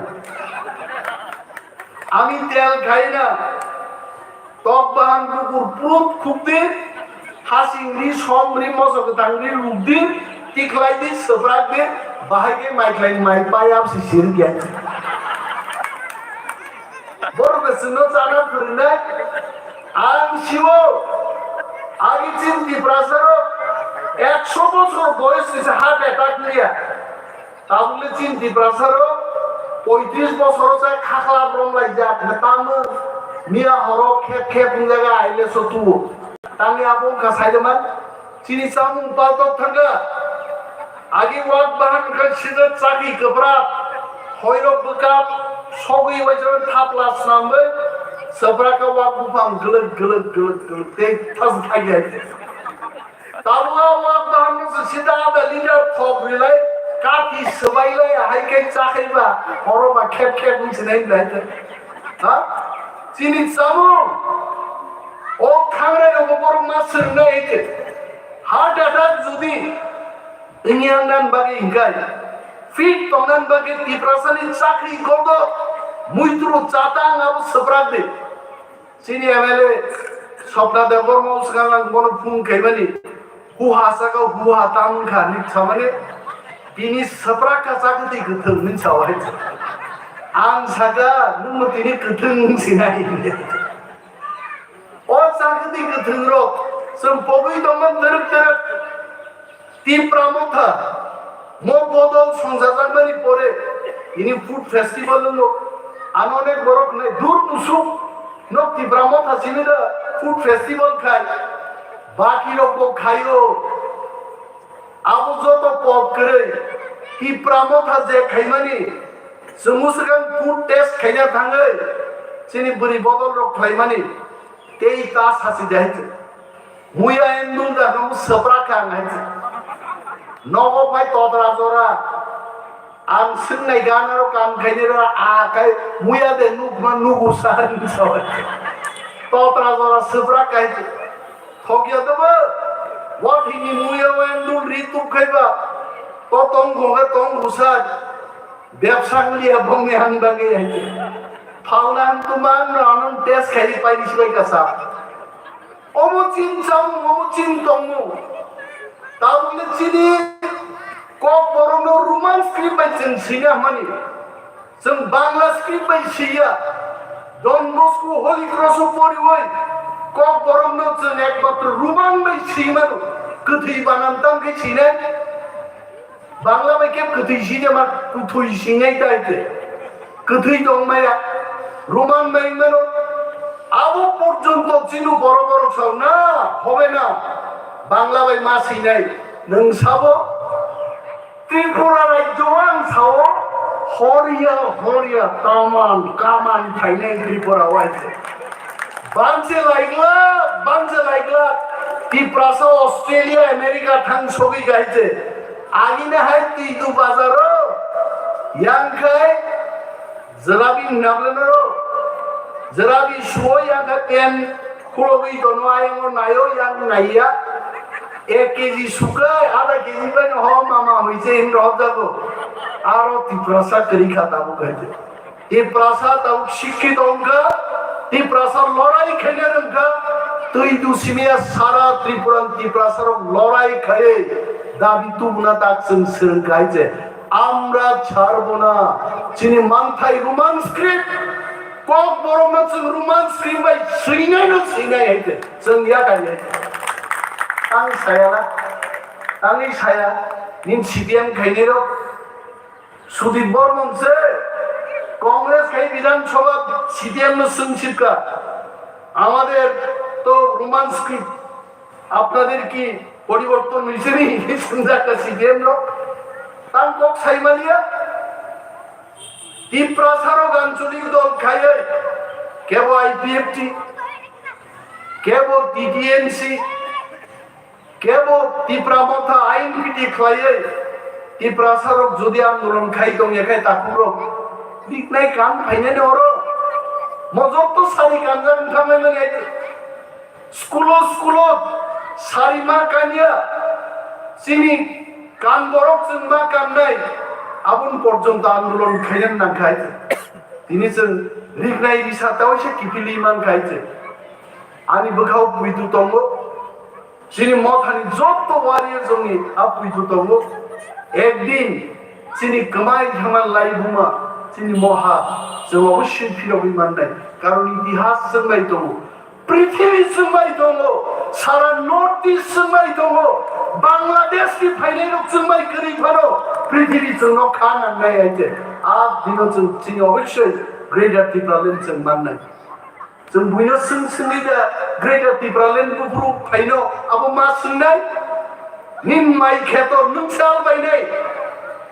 আমি তেল খাই না টক বাহান কুকুর পুরুত খুবদি হাসিংরি সমরি মজক তাংরি লুকদি টিকলাইদি সফরাগদি বাহাইকে মাইকলাইন মাই পাই আপসি সির গেছে বড় বেসনো জানা ফিরনে আম শিও আগে চিন্তি প্রাসারো 100 বছর বয়স হয়েছে হার্ট অ্যাটাক নিয়ে তাহলে চিন্তি প্রাসারো 35 বছর যায় খাখলা ব্রমলাই যা তাম মিয়া হর খেপ জায়গা আইলে সতু তানি আপন কাছাইদমান চিনি সামুং পালতক থাকা আগে ওয়াক বাহান কাছে চাকি কবরা Hoyrok bekap sogi wajan taplas nambe seberaka wak bupam gelut te tas kaya. Tawa wak dahamu sesida ada leader top relay kaki sebailai hai kai cakhiba oroba kep mungkin belai. Ha? Sini samu o khangre no borong masir na ite. Heart attack jodi ingiangan bagi ingkai. Fit tongan bagi tiprasani chakri kordo muitru chatang abu sabrakde. Sini amele sopna debor mau sekarang bono phung kaibani hu hasaka hu hatam khani samane bini sapraka chakti guthung min sawai. Ang saga nung tini guthung sinai. O chakti guthung ro sem pogui tongan derek tipramotha মোর বদল সংসার মানে পরে ইনি food festival হলো আমি অনেক বড় নাই দূর মুসুক নক্তি ব্রাহ্মণ হাসিনিরা ফুড ফেস্টিভ্যাল খাই বাকি লোক খাইও আবু যত পক করে কি ব্রাহ্মণ হাসে খাইমানি সমুসগান ফুড টেস্ট খাইনা থাঙ্গে সিনি বরি বদল রক খাইমানি তেই তাস হাসি যাইছে মুয়া এন্দুন দা কামু সবরা খাঙাইছে Nogo pai todra zora, ang sengai ganaro kam kainera akai muya de nugu saran soy. Todra zora sebra kai, thogya doba, what hini muya wen nu ritu kaiba, totong gonga tong rusad, ব্যবসাং liya bonge hang bange hai. Paulan tuman ranon tes kai pai diswai kasap. Omo chin tongmu. তাহলে চিনি cock বরণ Roman script by जों সিনা মানি जों Bangla script by সিয়া Don Bosco Holy Cross পরিবই কক বরণ जों একমাত্র রোমান বাই সিমানো গথৈ বানামতাম কে সিনে বাংলা বাই কে গথৈ সিনে মা কুথৈ সিনাই দাইতে গথৈ দংমায়া রোমান বাই মেনো আবো পর্যন্ত চিনু বড় বড় সব না হবে না বাংলা বাই মাসি নাই নং সাবো ত্রিপুরা রাজ্য আং সাবো হরিয়া কামান ফাইনাই ত্রিপুরা ওয়াইছে বানছে লাইগলা ত্রিপুরা অস্ট্রেলিয়া আমেরিকা থাং সবই গাইছে আগিনে হাই তিদু বাজারো ইয়াংখাই জরাবি নাবলেনরো জরাবি শুয় ইয়াংখা কেন খুলবি দনো আয়ঙ্গ নায়ো ইয়াং নাইয়া 1 কেজি শুকায় আধা কেজি পাইন হ মামা হইছে ইন রদাগো আরো তিপ্রাসা করি খাতাবো গাইছে এই প্রাসা তাও শিক্ষিত অঙ্কা এই প্রাসা লড়াই খেলে অঙ্কা তুই দুসিমিয়া সারা ত্রিপুরান তিপ্রাসার লড়াই খায় দাবি তুমনা তাকসং সং গাইছে আমরা ছাড়বো না চিনি মানথাই রোমান স্ক্রিপ্ট কক বড় মাছ রোমান স্ক্রিপ্ট বাই সিনাই হইতে जों ইয়া গাইছে Ang saya nin CPM খাইনিরো Sudip Barman সে কংগ্রেস খাই বিধানসভা CPM নো সংসিকা আমাদের তো রোমান স্ক্রিপ্ট আপনাদের কি পরিবর্তন হইছে নি সংজাকা CPM নো তাং কক সাইমালিয়া তিপ্রাসারো আঞ্চলিক দল খাইয়ে কেবল IPFT কেবল TTNC কেবল তিপ্রামথা আইন পিটি খাইয়ে তিপ্রাসারক যদি আন্দোলন খাই দং এখাই তাকুরো দিকনাই কাম ফাইনে হরো মজত তো সারি কানজান খামে লাগে স্কুল সারিমা কানিয়া চিনি কান বরক চিনবা কান নাই আবুন পর্যন্ত আন্দোলন খাইলেন না খাইছে তিনি जों রিগনাই বিসাতাও সে কিপিলি মান খাইছে আনি বখাও বুইতু তঙ্গ চিনি মথানি যত ওয়ারিয়ার জঙ্গি আপুইতু তঙ্গ একদিন চিনি কমাই থামার লাইবুমা চিনি মহা जों অবশ্যই ফিরবই মান নাই কারণ ইতিহাস जोंबाय दङ পৃথিবী जोंबाय दङ সারা নর্থ ইস্ট जोंबाय दङ বাংলাদেশ কি ফাইনাই রক जोंबाय করি ফারো পৃথিবী जों খান নাই আইতে আজ দিন जों চিনি অবশ্যই গ্রেটার ত্রিপুরাল্যান্ড जों মান নাই जों बुइनो सोंनि दा ग्रेटार ত্রিপুরাল্যান্ড बुब्रु फाइनो आबो मा सोंनाय निम माइ खेतर नों साल बायनाय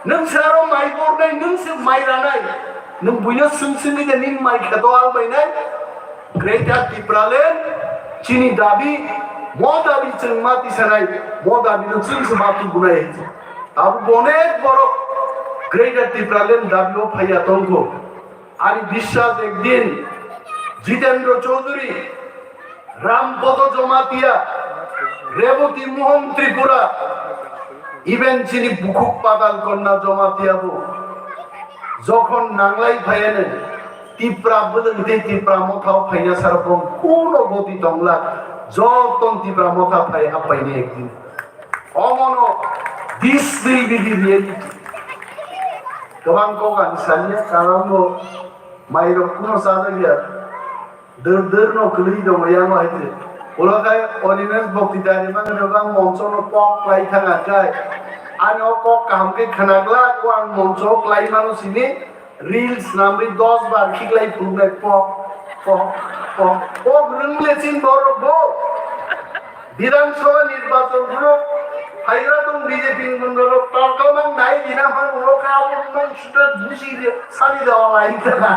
nung saro mai bor nai nung se mai ranai nung buina sung de nin mai khato al bai nai Greater Tipraland chini dabi mo dabi chung mati sanai mo dabi no chung samati bunai abu bonet boro Greater Tipraland dabi o phaya tongko ari বিশ্বাস একদিন Jitendra Chowdhury Rampada Jamatia Rebati Mohan Tripura even চিনি বুকুক পাতাল কন্যা জমাতিয়াবো যখন নাংলাই ফাইয়ানে টিপ্রা বদলতে টিপ্রা মথাও ফাইনা সারপম কোন গতি দংলা যতন টিপ্রা মথা phi হাপাইনি একদিন অমন this will be the reality গোবাং গোগান সানিয়া কারণো মাইরো কোন সাদা গিয়া દર નો કલી દો મયાનો આઈતે ઓલાકાય ઓરિનેસ બક્તિદારી માં રગામ મોનસોનો પોક ક્લાઈ થાંગા જાય આનો પોક કામકે ખનાગલા કોન મોનસો ક્લાઈ માનો સિને রিলস নামে 10 বার খিকলাই পুরবে পক পক পক পক রংলে চিন বড় গো বিধানসভা নির্বাচন গুলো হাইরাতুন বিজেপি মন্ডল টকলমান নাই দিনা মান ওকা আপন সুটা বুঝি সারি দেওয়া লাইতে না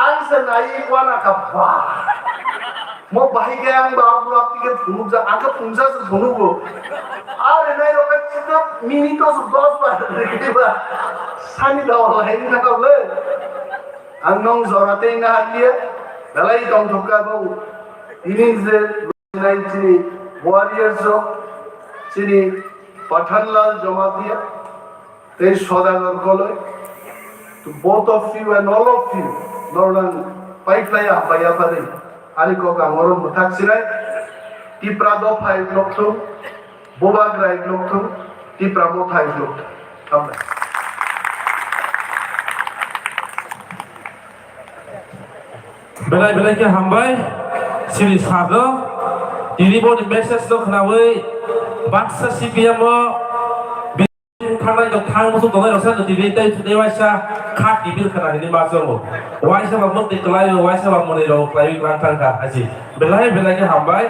Angsa nai wana kapwa. Mo bahige ang babu apti ke phunuk ja aga phungsa se phunuk go. Are nai roka chito minito su 10 bar diba. Sani daw lai na kable. Ang nong zorate na haliye. Dalai tong thokka bo. Ini je nai chini warriors jo chini Pathanlal Jamatia. They sodagar koloi. To both of you and all of you. Northern pipeline abaya pare ari ko ka moron mutak sirai tipra do 5 lok thu boba grai lok thu tipra mo 5 lok kamla belai ke hambai siri sado diri bo di message lo khnawi baksa CPM mo थांनाय दं थां मोसौ दंनाय रसा दिनै दै थुदै वाइसा खाट दिबिल खानानै माजों वाइसा बा मते क्लाय वाइसा बा मने रो क्लाय ग्रान थांगा आजि बेलाय के हामबाय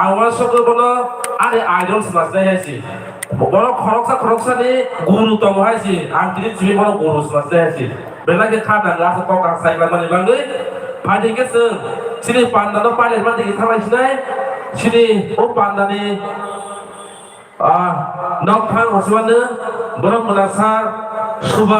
आवा सको बनो आरे आइडल समाजनाय हायसि बनो खरकसा नि गुरु दं हायसि आं दिनै जिबि बनो गुरु समाजनाय हायसि बेलाय के खाना लास कका साइक्ला माने बांगै फादि के जों सिरि पान्दानो पाले माने थांनाय सिनाय सिरि ओ पान्दानि नक थां हसवानो बरम मोनासा सुबा